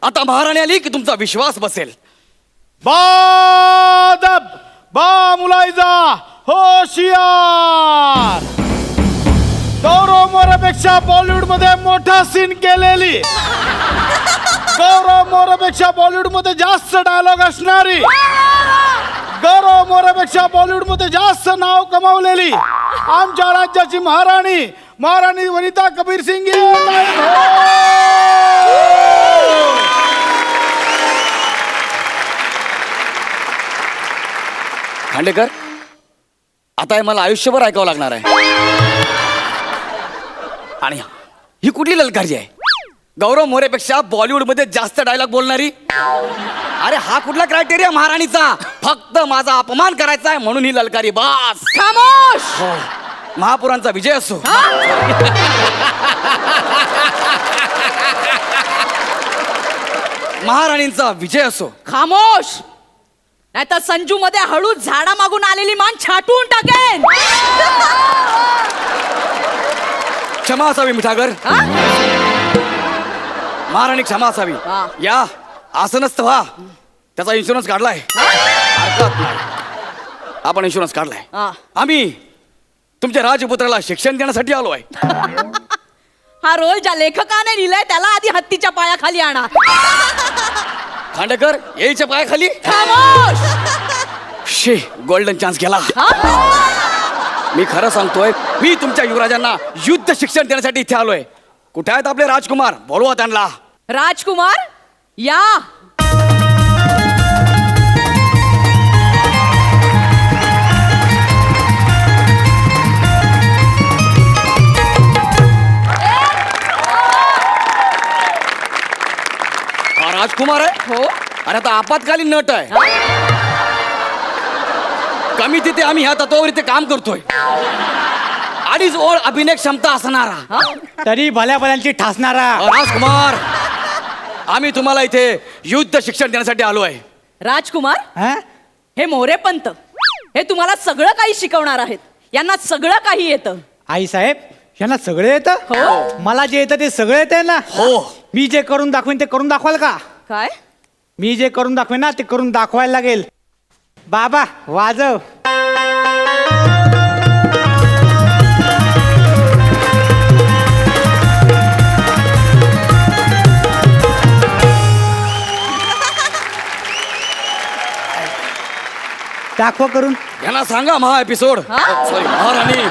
आता महाराणी आली की तुमचा विश्वास बसेल. बादब बा मुलायजा होशियार. गौरव मोरेपेक्षा बॉलिवूड मध्ये मोठा सीन केलेली, गौरव मोरेपेक्षा बॉलिवूड मध्ये जास्त डायलॉग असणारी, गौरव मोरेपेक्षा बॉलिवूड मध्ये जास्त नाव कमावलेली आमच्या राज्याची महाराणी, महाराणी वनिता कबीर सिंग. खांडेकर, आता हे मला आयुष्यभर ऐकावं लागणार आहे. आणि ही कुठली ललकारी आहे? गौरव मोरेपेक्षा बॉलिवूड मध्ये जास्त डायलॉग बोलणारी. अरे हा कुठला क्रायटेरिया महाराणीचा? फक्त माझा अपमान करायचा आहे म्हणून ही ललकारी. बास. खामोश. हो, महापुरांचा विजय असो. महाराणींचा विजय असो. खामोश. नाही तर संजू मध्ये हळू झाडा मागून आलेली मान छाटून टाकेन. क्षमा असावी मिठागर. महाराणी क्षमा असावी. या असं नसतं व्हा. त्याचा इन्शुरन्स काढलाय. हरकत नाही. आपण इन्शुरन्स काढलाय. आम्ही तुमच्या राजपुत्राला शिक्षण देण्यासाठी आलो आहे. हा रोल ज्या लेखकाने लिहिलाय त्याला आधी हत्तीच्या पायाखाली आणा. खांडेकर येईच्या पायाखाली. खामोश. शे गोल्डन चान्स गेला. मी खरं सांगतोय, मी तुमच्या युवराजांना युद्ध शिक्षण देण्यासाठी इथे आलोय. कुठे आहेत आपले राजकुमार? बोलवा त्यांना. राजकुमार या. हा राजकुमार आहे. हो. अरे आता आपत्कालीन नट आहे. कमी तिथे आम्ही ह्या तत्वावर इथे काम करतोय. अडीच ओळ अभिनय क्षमता असणारा, तरी भल्या भल्यांची ठासणारा. राजकुमार, आम्ही तुम्हाला इथे युद्ध शिक्षण देण्यासाठी आलो आहे. राजकुमार, हा? हे मोरेपंत हे तुम्हाला सगळं काही शिकवणार आहेत. यांना सगळं काही येतं. आई साहेब, यांना सगळं येतं. हो. मला जे येतं ते सगळं येतं ना. हो. मी जे करून दाखवेन ते करून दाखवाल का? काय? मी जे करून दाखवेन ना ते करून दाखवायला लागेल. बाबा वाजव. दाखवा करून. यांना सांगा महा एपिसोड. सॉरी महाराणी.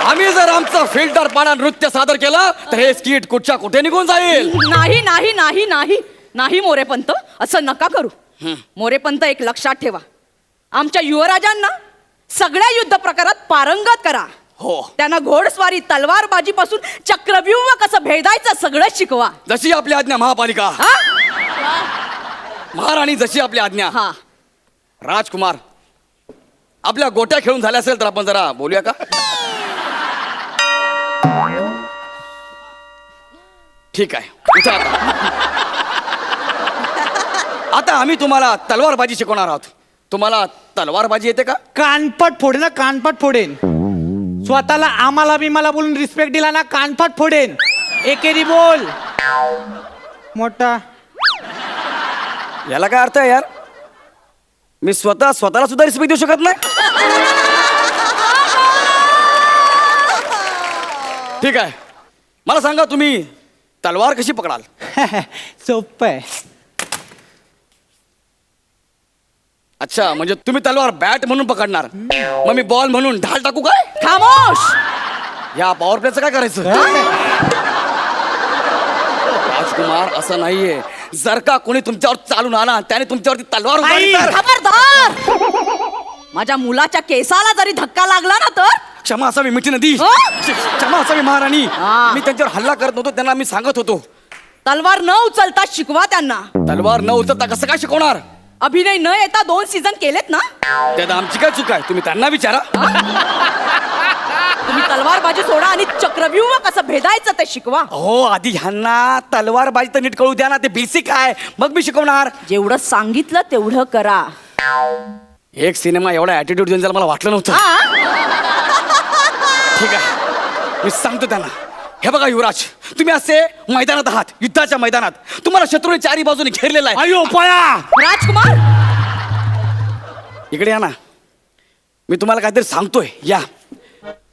आम्ही जर आमचं फिल्टर पाना नृत्य सादर केलं तर हे स्किट कुठच्या कुठे निघून जाईल. नाही नाही नाही नाही नाही मोरेपंत, असं नका करू. मोरेपंत, एक लक्षात ठेवा, आमच्या युवराजांना सगळ्या युद्ध प्रकारात पारंगत करा. हो. त्यांना घोडस्वारी, तलवारबाजी पासून चक्रव्यूह कसं भेदायचं सगळं शिकवा. जशी आपली आज्ञा महापालिका. हा? महाराणी, जशी आपली आज्ञा. हा. राजकुमार, आपल्या गोट्या खेळून झाल्या असेल तर आपण जरा बोलूया का? ठीक आहे, उठा आता. आता आम्ही तुम्हाला तलवारबाजी शिकवणार आहोत. तुम्हाला तलवारबाजी येते का? कानपट फोडेन ना, कानपट फोडेन. स्वतःला आम्हाला बिमाला बोलून रिस्पेक्ट दिला ना, कानपट फोडेन. एकेरी बोल मोठा. याला काय अर्थ आहे यार? मी स्वतःला सुद्धा रिस्पेक्ट देऊ शकत नाही. ठीक आहे, मला सांगा तुम्ही तलवार कशी पकडाल? सोपं आहे. अच्छा, म्हणजे तुम्ही तलवार बॅट म्हणून पकडणार, मग मी बॉल म्हणून ढाल टाकू काय? खामोश. या पॉवर प्लेचं काय करायचं? राजकुमार, असं नाहीये. जर का कोणी तुमच्यावर चालून आला त्याने तुमच्यावरती तलवार उगारली तर? खबरदार. माझ्या मुलाच्या केसाला जरी धक्का लागला ना तर क्षमा असावी मिठी नदी. हो? क्षमा असावी महाराणी. हा. मी त्यांच्यावर हल्ला करत नव्हतो, त्यांना मी सांगत होतो. तलवार न उचलता शिकवा त्यांना. तलवार न उचलता कसं काय शिकवणार? अभिनय न येता 2 सीझन केलेत ना. त्यात आमची काय चूक आहे? तुम्ही त्यांना विचारा. तुम्ही तलवारबाजी सोडा आणि चक्रव्यूह कसं भेदायचं ते शिकवा. हो, आधी ह्यांना तलवारबाजी तर नीट कळू द्या ना. ते बेसिक आहे, मग मी शिकवणार. जेवढं सांगितलं तेवढं करा. एक सिनेमा एवढा ऍटिट्यूड देऊन मला वाटलं नव्हतं. ठीक आहे, मी सांगतो त्यांना. हे बघा युवराज, तुम्ही असे मैदानात आहात, युद्धाच्या मैदानात. तुम्हाला शत्रूने चारी बाजूने घेरलेला आहे. अयो पळा. राजकुमार, इकडे या ना, मी तुम्हाला काहीतरी सांगतोय. या,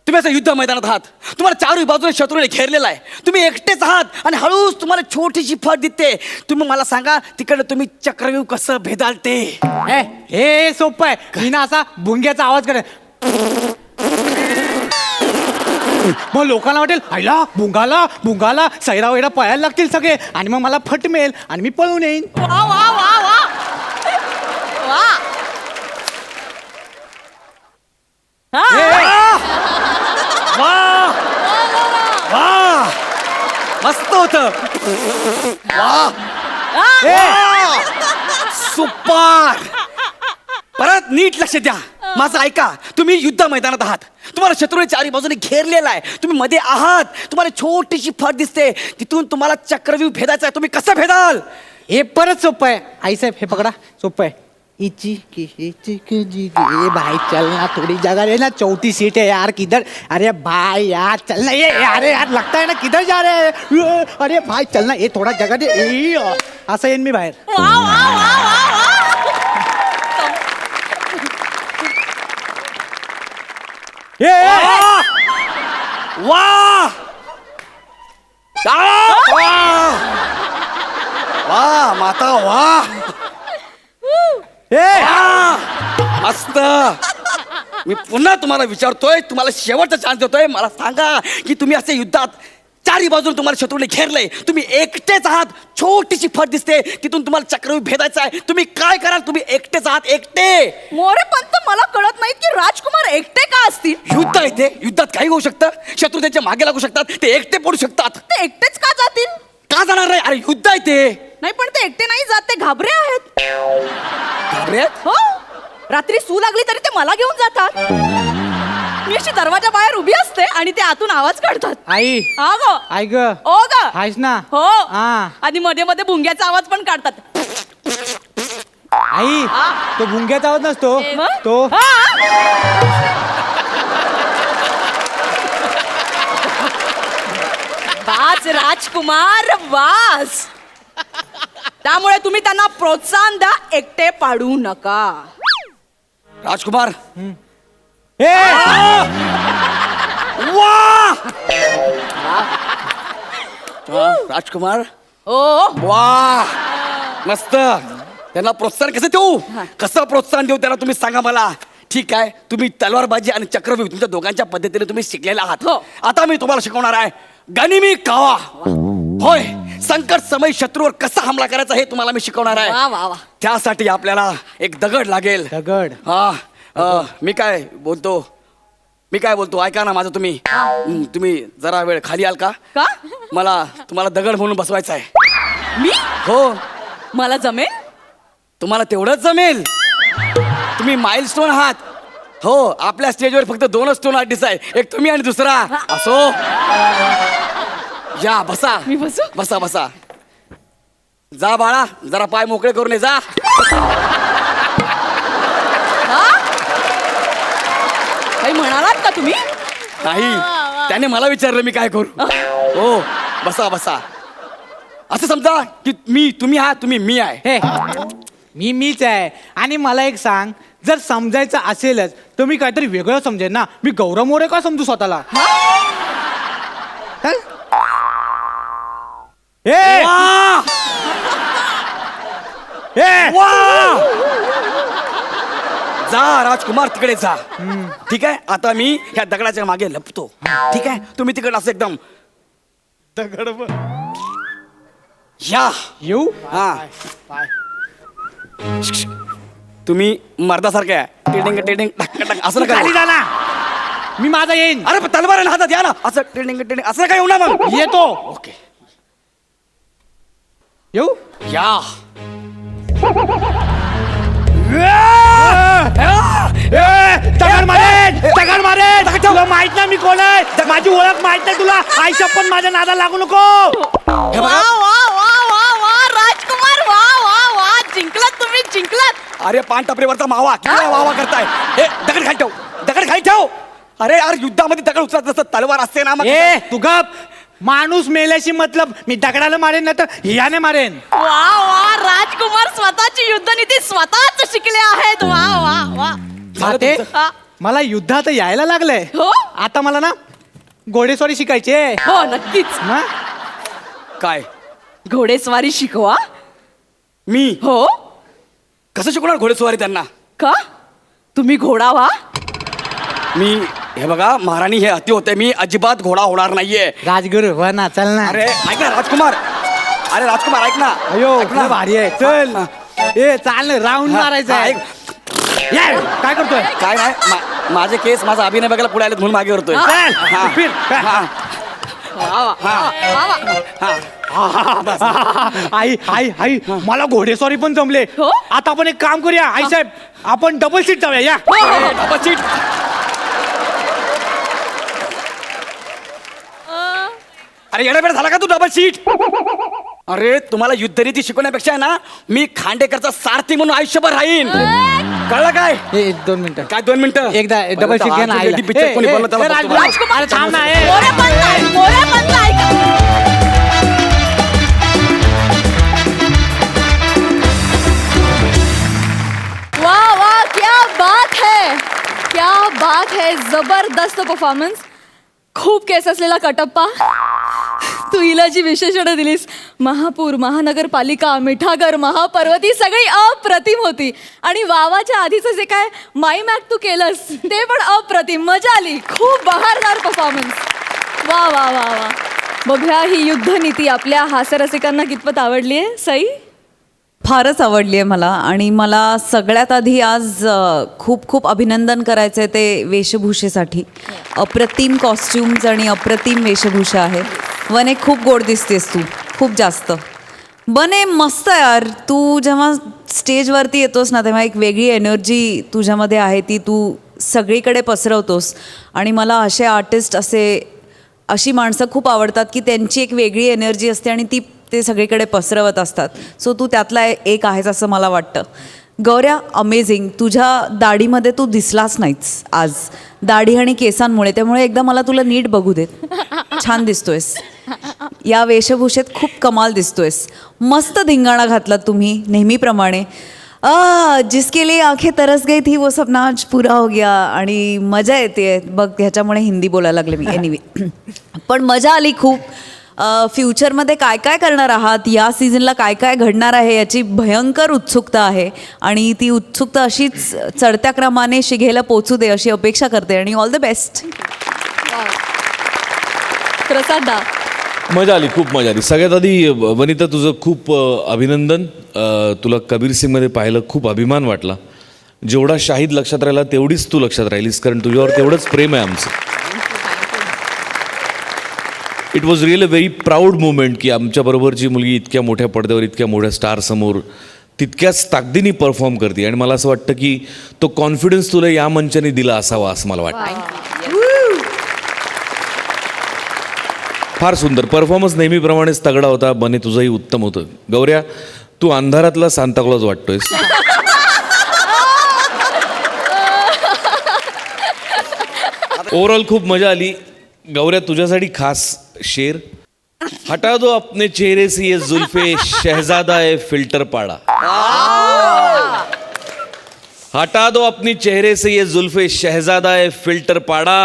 तुम्ही असं युद्ध मैदानात आहात, तुम्हाला चारही बाजूने शत्रूने घेरलेला आहे. तुम्ही एकटेच आहात आणि हळूच तुम्हाला छोटीशी फट दिसते. तुम्ही मला सांगा, तिकडे तुम्ही चक्रव्यूह कसं भेदाल ते? हे सोपं आहे. मी ना असा भुंग्याचा आवाज करेन, मग लोकांना वाटेल आईला भुंगाला भुंगाला सैरा वैरा पळायला लागतील सगळे, आणि मग मला फट मिळेल आणि मी पळून येईन. वा वा वा वा वा. वा, मस्त होत. सुपर. परत नीट लक्ष द्या, माझं ऐका. तुम्ही युद्ध मैदानात आहात, तुम्हाला शत्रूने चारी बाजूने घेरलेला आहे. तुम्ही मध्ये आहात, तुम्हाला छोटीशी फट दिसते, तिथून तुम्हाला चक्रव्यूह भेदायचा आहे. तुम्ही कसं भेदाल? हे परत सोपं आहे आईसाहेब हे पकडा सोपं आहे इची की इची की जी की ए भाई चल ना थोड़ी जगह है ना 34 सीट है यार किधर अरे भाई यार चल ना ये अरे यार लगता है ना किधर जा रहे हैं अरे भाई चल ना ये थोड़ा जगह दे असं येईन मी बाहेर वा वा वा वा वा वा माता वा मस्त मी पुन्हा तुम्हाला विचारतोय तुम्हाला शेवटचा चान्स देतोय मला सांगा की तुम्ही असे युद्धात चारी बाजून तुम्हाला शत्रूने घेरलंय तुम्ही एकटेच आहात छोटीशी फट दिसते तिथून तुम्हाला चक्रव्यूह भेदायचा आहे तुम्ही काय कराल तुम्ही एकटेच आहात एकटे मोरे पंत मला कळत नाही की राजकुमार एकटे का असतील युद्ध आहे ते युद्धात काही होऊ शकतं शत्रू त्यांच्या मागे लागू शकतात ते एकटे पडू शकतात ते एकटेच का जातील का जाणार नाही अरे युद्ध आहे ते नाही पण ते एकटे नाही जात ते घाबरे आहेत घाबरत हो रात्री सू लागली तरी ते मला घेऊन जातात मी अशी दरवाजा बाहेर उभी असते आणि ते आतून आवाज काढतात आई हा ग आई ग ओ ग आहेस ना हो हा. आणि मध्ये मध्ये भुंग्याचा आवाज पण काढतात आई तो भुंग्याचा आवाज नसतो मग? तो वाच राजकुमार वाच त्यामुळे तुम्ही त्यांना प्रोत्साहन द्या एकटे पाडू नका राजकुमार ए वा राजकुमार ओ वा मस्त त्यांना प्रोत्साहन कसं देऊ कसं प्रोत्साहन देऊ त्यांना तुम्ही सांगा मला ठीक आहे तुम्ही तलवारबाजी आणि चक्रव्यूह तुमच्या दोघांच्या पद्धतीने तुम्ही शिकलेले आहात हो. आता मी तुम्हाला शिकवणार आहे गनिमी कावा होय संकट समय शत्रूवर कसा हमला करायचा हे तुम्हाला मी शिकवणार वा आहे वा वा त्यासाठी आपल्याला एक दगड लागेल दगड हा मी काय बोलतो ऐका ना माझं तुम्ही तुम्ही जरा वेळ खाली आल का का मला तुम्हाला दगड म्हणून बसवायचं आहे मी हो मला जमेल तुम्हाला तेवढंच जमेल तुम्ही माइलस्टोन आहात हो आपल्या स्टेजवर फक्त 2 स्टोन आर्टिस्ट आहे एक तुम्ही आणि दुसरा असो या बसा मी बसू? बसा बसा जा बाळा जरा पाय मोकळे करून ये जा काही म्हणालात का तुम्ही नाही त्याने मला विचारलं मी काय करू हो बसा बसा असं समजा की तुम्ही आहात तुम्ही मी आहे हे मीच आहे आणि मला एक सांग जर समजायचं असेलच तर मी काहीतरी वेगळं समजेन ना मी गौरव मोरे का समजू स्वतःला चल. ए! वा! ए! वा! जा राजकुमार तिकडे जा ठीक आहे आता मी ह्या दगडाच्या मागे लपतो ठीक आहे तुम्ही तिकडे असं एकदम दगड या येऊ हा तुम्ही मर्दासारखे आहे टेडिंग टेडिंग टक टक असं नका खाली जा ना मी माझा येईन अरे पण तलवार आहे ना हातात या ना असं टेडिंग टेडिंग असं काय येऊ ना मग येतो ओके येऊ या दगड मारे तुला माहित ना मी कोण आहे माझी ओळख माहित नाही तुला आईशा पण माझ्या नादा लागू नको हे वा बघा. वा वा वा वा राजकुमार वा वा वा जिंकलात तुम्ही जिंकलात अरे पान टपरीवरचा मावा किती वावा करताय हे दगड खाली ठेव दगड खाली ठेव अरे यार युद्धामध्ये दगड उचलत जसं तलवार असते ना मग ए तू गप माणूस मेल्याशी मतलब मी दगडाला मारेन ना तर हियाने मारेन वा वा राजकुमार स्वतःची युद्धनीती स्वतःच शिकले आहेत वा वा वा झालं ते तुमचं? हा. मला युद्धात यायला लागलंय हो? आता मला ना घोडेस्वारी शिकायचे हो नक्कीच ना काय घोडेस्वारी शिकवा मी हो कसं शिकवणार घोडेस्वारी त्यांना का तुम्ही घोडा व्हा मी हे बघा महाराणी हे अति होते मी अजिबात घोडा होणार नाहीये राजगुरु हो ना चल ना अरे ऐक ना राजकुमार अरे राजकुमार ऐक ना अयो ऐक ना. लय भारी आहे चल हा, ए चाल ना राऊंड हा, मारायचा हा, आहे ऐक. ये, काय करतोय काय नाही माझे केस माझा अभिनय बघायला पुढे आलेत म्हणून मागे होतोय चल हा. फिर हा, वा वा वा वा हा. आई आई आई मला घोडेस्वारी पण जमले हो? आता आपण एक काम करूया आई साहेब आपण डबल सीट जाऊया या ए, डबल सीट. अरे येडा बेडा झाला का तू डबल सीट अरे तुम्हाला युद्धरीती शिकवण्यापेक्षा ना मी खांडेकरचा सारथी म्हणून आयुष्यभर राहीन. कळलं काय? 2 मिनिटं. काय 2 मिनिटं? एकदा डबल सीट घ्या ना आईला. पिक्चर कोणी बोललं त्याला बघतो. अरे थांब ना, ए. वाह वाह, क्या बात है, क्या बात है. जबरदस्त परफॉर्मन्स. खूप केस असलेला कटप्पा. तू हिला जी विशेषणं दिलीस, महापूर, महानगरपालिका, मिठागर, महापर्वती, सगळी अप्रतिम होती. आणि वावाच्या आधीचं जे काय माईम ॲक्ट तू केलंस ते पण अप्रतिम. मजा आली. खूप बहारदार परफॉर्मन्स. वा वा वा वा. बघूया ही युद्धनीती आपल्या हास्यरसिकांना कितपत आवडली आहे. सई? फारच आवडली आहे मला. आणि मला सगळ्यात आधी आज खूप खूप अभिनंदन करायचं आहे ते वेशभूषेसाठी. अप्रतिम कॉस्ट्युम्स आणि अप्रतिम वेशभूषा आहे. वने खूप गोड दिसतेस तू, खूप जास्त. बने मस्त यार. तू जेव्हा स्टेजवरती येतोस ना तेव्हा एक वेगळी एनर्जी तुझ्यामध्ये आहे, ती तू सगळीकडे पसरवतोस. आणि मला असे आर्टिस्ट, अशी माणसं खूप आवडतात की त्यांची एक वेगळी एनर्जी असते आणि ते सगळीकडे पसरवत असतात. सो तू त्यातला एक आहेस असं मला वाटतं. गौऱ्या, अमेझिंग. तुझ्या दाढीमध्ये तू दिसलाच नाहीस आज, दाढी आणि केसांमुळे. त्यामुळे एकदा मला तुला नीट बघू देत. छान दिसतोयस. या वेशभूषेत खूप कमाल दिसतोयस. मस्त धिंगाणा घातलात तुम्ही नेहमीप्रमाणे. जिसके लिए आंखें तरस गई थी वो सपना आज पूरा हो गया. आणि मजा येते बघ. ह्याच्यामुळे हिंदी बोलायला लागले मी. एनिवे, पण मजा आली खूप. फ्युचरमध्ये काय काय करणार आहात, या सीझनला काय काय घडणार आहे याची भयंकर उत्सुकता आहे. आणि ती उत्सुकता अशीच चढत्या क्रमाने शिघेला पोचू दे अशी अपेक्षा करते. आणि ऑल द बेस्ट. प्रसाद दा? मजा आली, खूप मजा आली. सगळ्यात आधी वनिता तुझं खूप अभिनंदन. तुला कबीर सिंगमध्ये पाहिलं, खूप अभिमान वाटला. जेवढा शाहीद लक्षात राहिला तेवढीच तू लक्षात राहिलीस, कारण तुझ्यावर तेवढंच प्रेम आहे आमचं. It was real a very proud moment की आमच्याबरोबरची मुलगी इतक्या मोठ्या पडद्यावर, इतक्या मोठ्या स्टारसमोर तितक्याच ताकदीने परफॉर्म करते. आणि मला असं वाटतं की तो कॉन्फिडन्स तुला या मंचाने दिला असावा असं मला वाटतं. फार सुंदर परफॉर्मन्स. नेहमीप्रमाणेच तगडा होता. बने तुझंही उत्तम होतं. गौऱ्या, तू अंधारातला सांताक्लॉज वाटतोयस. ओव्हरऑल खूप मजा आली. गौऱ्या, तुझ्यासाठी खास शेर. हटा दो अपने चेहरे से ये जुल्फे, शहजादा है फिल्टर पाड़ा. हटा दो अपनी चेहरे से ये जुल्फे, शहजादा है फिल्टर पाड़ा.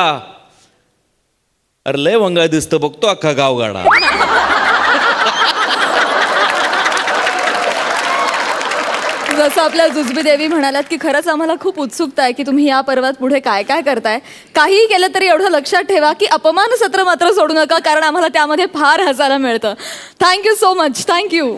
अरे लय वंगाळ दिसतं बघतो अख्खा गावगाडा. जसं आपल्या जुजबी देवी म्हणालात की खरंच आम्हाला खूप उत्सुकता आहे की तुम्ही या पर्वात पुढे काय काय करताय. काहीही केलं तरी एवढं लक्षात ठेवा की अपमान सत्र मात्र सोडू नका, कारण आम्हाला त्यामध्ये फार हसायला मिळतं. Thank you so much. थँक्यू.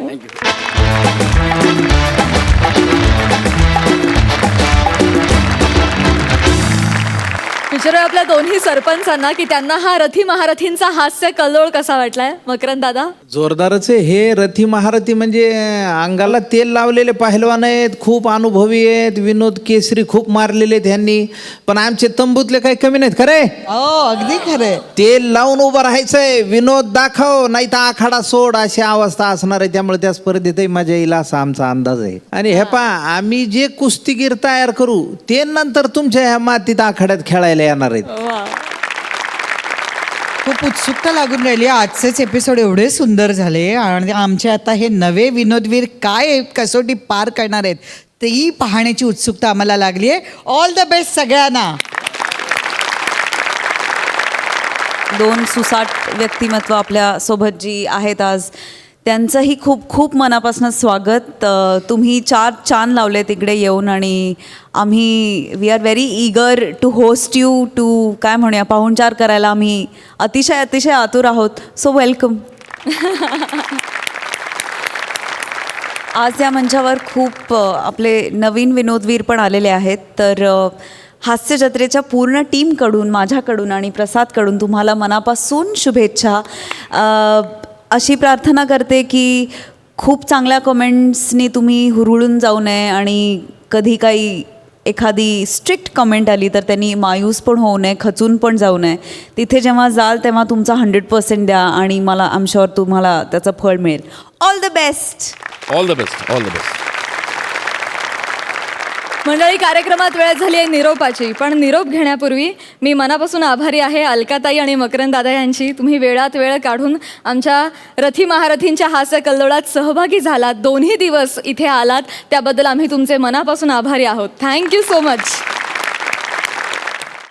विचारूया आपल्या दोन्ही सरपंचांना की त्यांना हा रथी महारथींचा हास्य कल्लोळ कसा वाटलाय. मकरंद दादा? जोरदारच आहे. हे रथी महारथी म्हणजे अंगाला तेल लावलेले पहिलवान आहेत, खूप अनुभवी आहेत. विनोद केसरी खूप मारलेले आहेत ह्यांनी. पण आमचे तंबूतले काही कमी नाहीत. खरे? हो, अगदी खरे. तेल लावून उभं राहायचंय. विनोद दाखव नाही तर आखाडा सोड अशी अवस्था असणार आहे. त्यामुळे त्या स्पर्धेतही मजा येईल असा आमचा अंदाज आहे. आणि हे पहा, आम्ही जे कुस्तीगीर तयार करू ते नंतर तुमच्या ह्या मातीत आखाड्यात खेळायला येणार आहेत. खूप उत्सुकता लागून राहिली. आजचेच एपिसोड एवढे सुंदर झाले आणि आमचे आता हे नवे विनोदवीर काय कसोटी पार करणार आहेत तेही पाहण्याची उत्सुकता आम्हाला लागली आहे. ऑल द बेस्ट सगळ्यांना. दोन सुसाट व्यक्तिमत्व आपल्या सोबत जी आहेत आज, त्यांचंही खूप खूप मनापासून स्वागत. तुम्ही 4 चांद लावले तिकडे येऊन आणि आम्ही we are very eager to host you, to काय म्हणूया पाहुणचार करायला आम्ही अतिशय अतिशय आतुर आहोत. So welcome. आज या मंचावर खूप आपले नवीन विनोदवीर पण आलेले आहेत. तर हास्य जत्रेच्या पूर्ण टीमकडून, माझ्याकडून आणि प्रसादकडून तुम्हाला मनापासून शुभेच्छा. अशी प्रार्थना करते की खूप चांगल्या कमेंट्सनी तुम्ही हुरळून जाऊ नये आणि कधी काही एखादी स्ट्रिक्ट कमेंट आली तर त्यांनी मायूस पण होऊ नये, खचून पण जाऊ नये. तिथे जेव्हा जाल तेव्हा तुमचा 100% द्या आणि मला आय एम शुअर तुम्हाला त्याचं फळ मिळेल. All the best. All the best. All the best. मंडळी, कार्यक्रमात वेळ झाली आहे निरोपाची, पण निरोप घेण्यापूर्वी मी मनापासून आभारी आहे अलकाताई आणि मकरंद दादा यांची. तुम्ही वेळात वेळ काढून आमच्या रथी महारथींच्या हास्य कल्लोळात सहभागी झालात, दोन्ही दिवस इथे आलात, त्याबद्दल आम्ही तुमचे मनापासून आभारी आहोत. Thank you so much.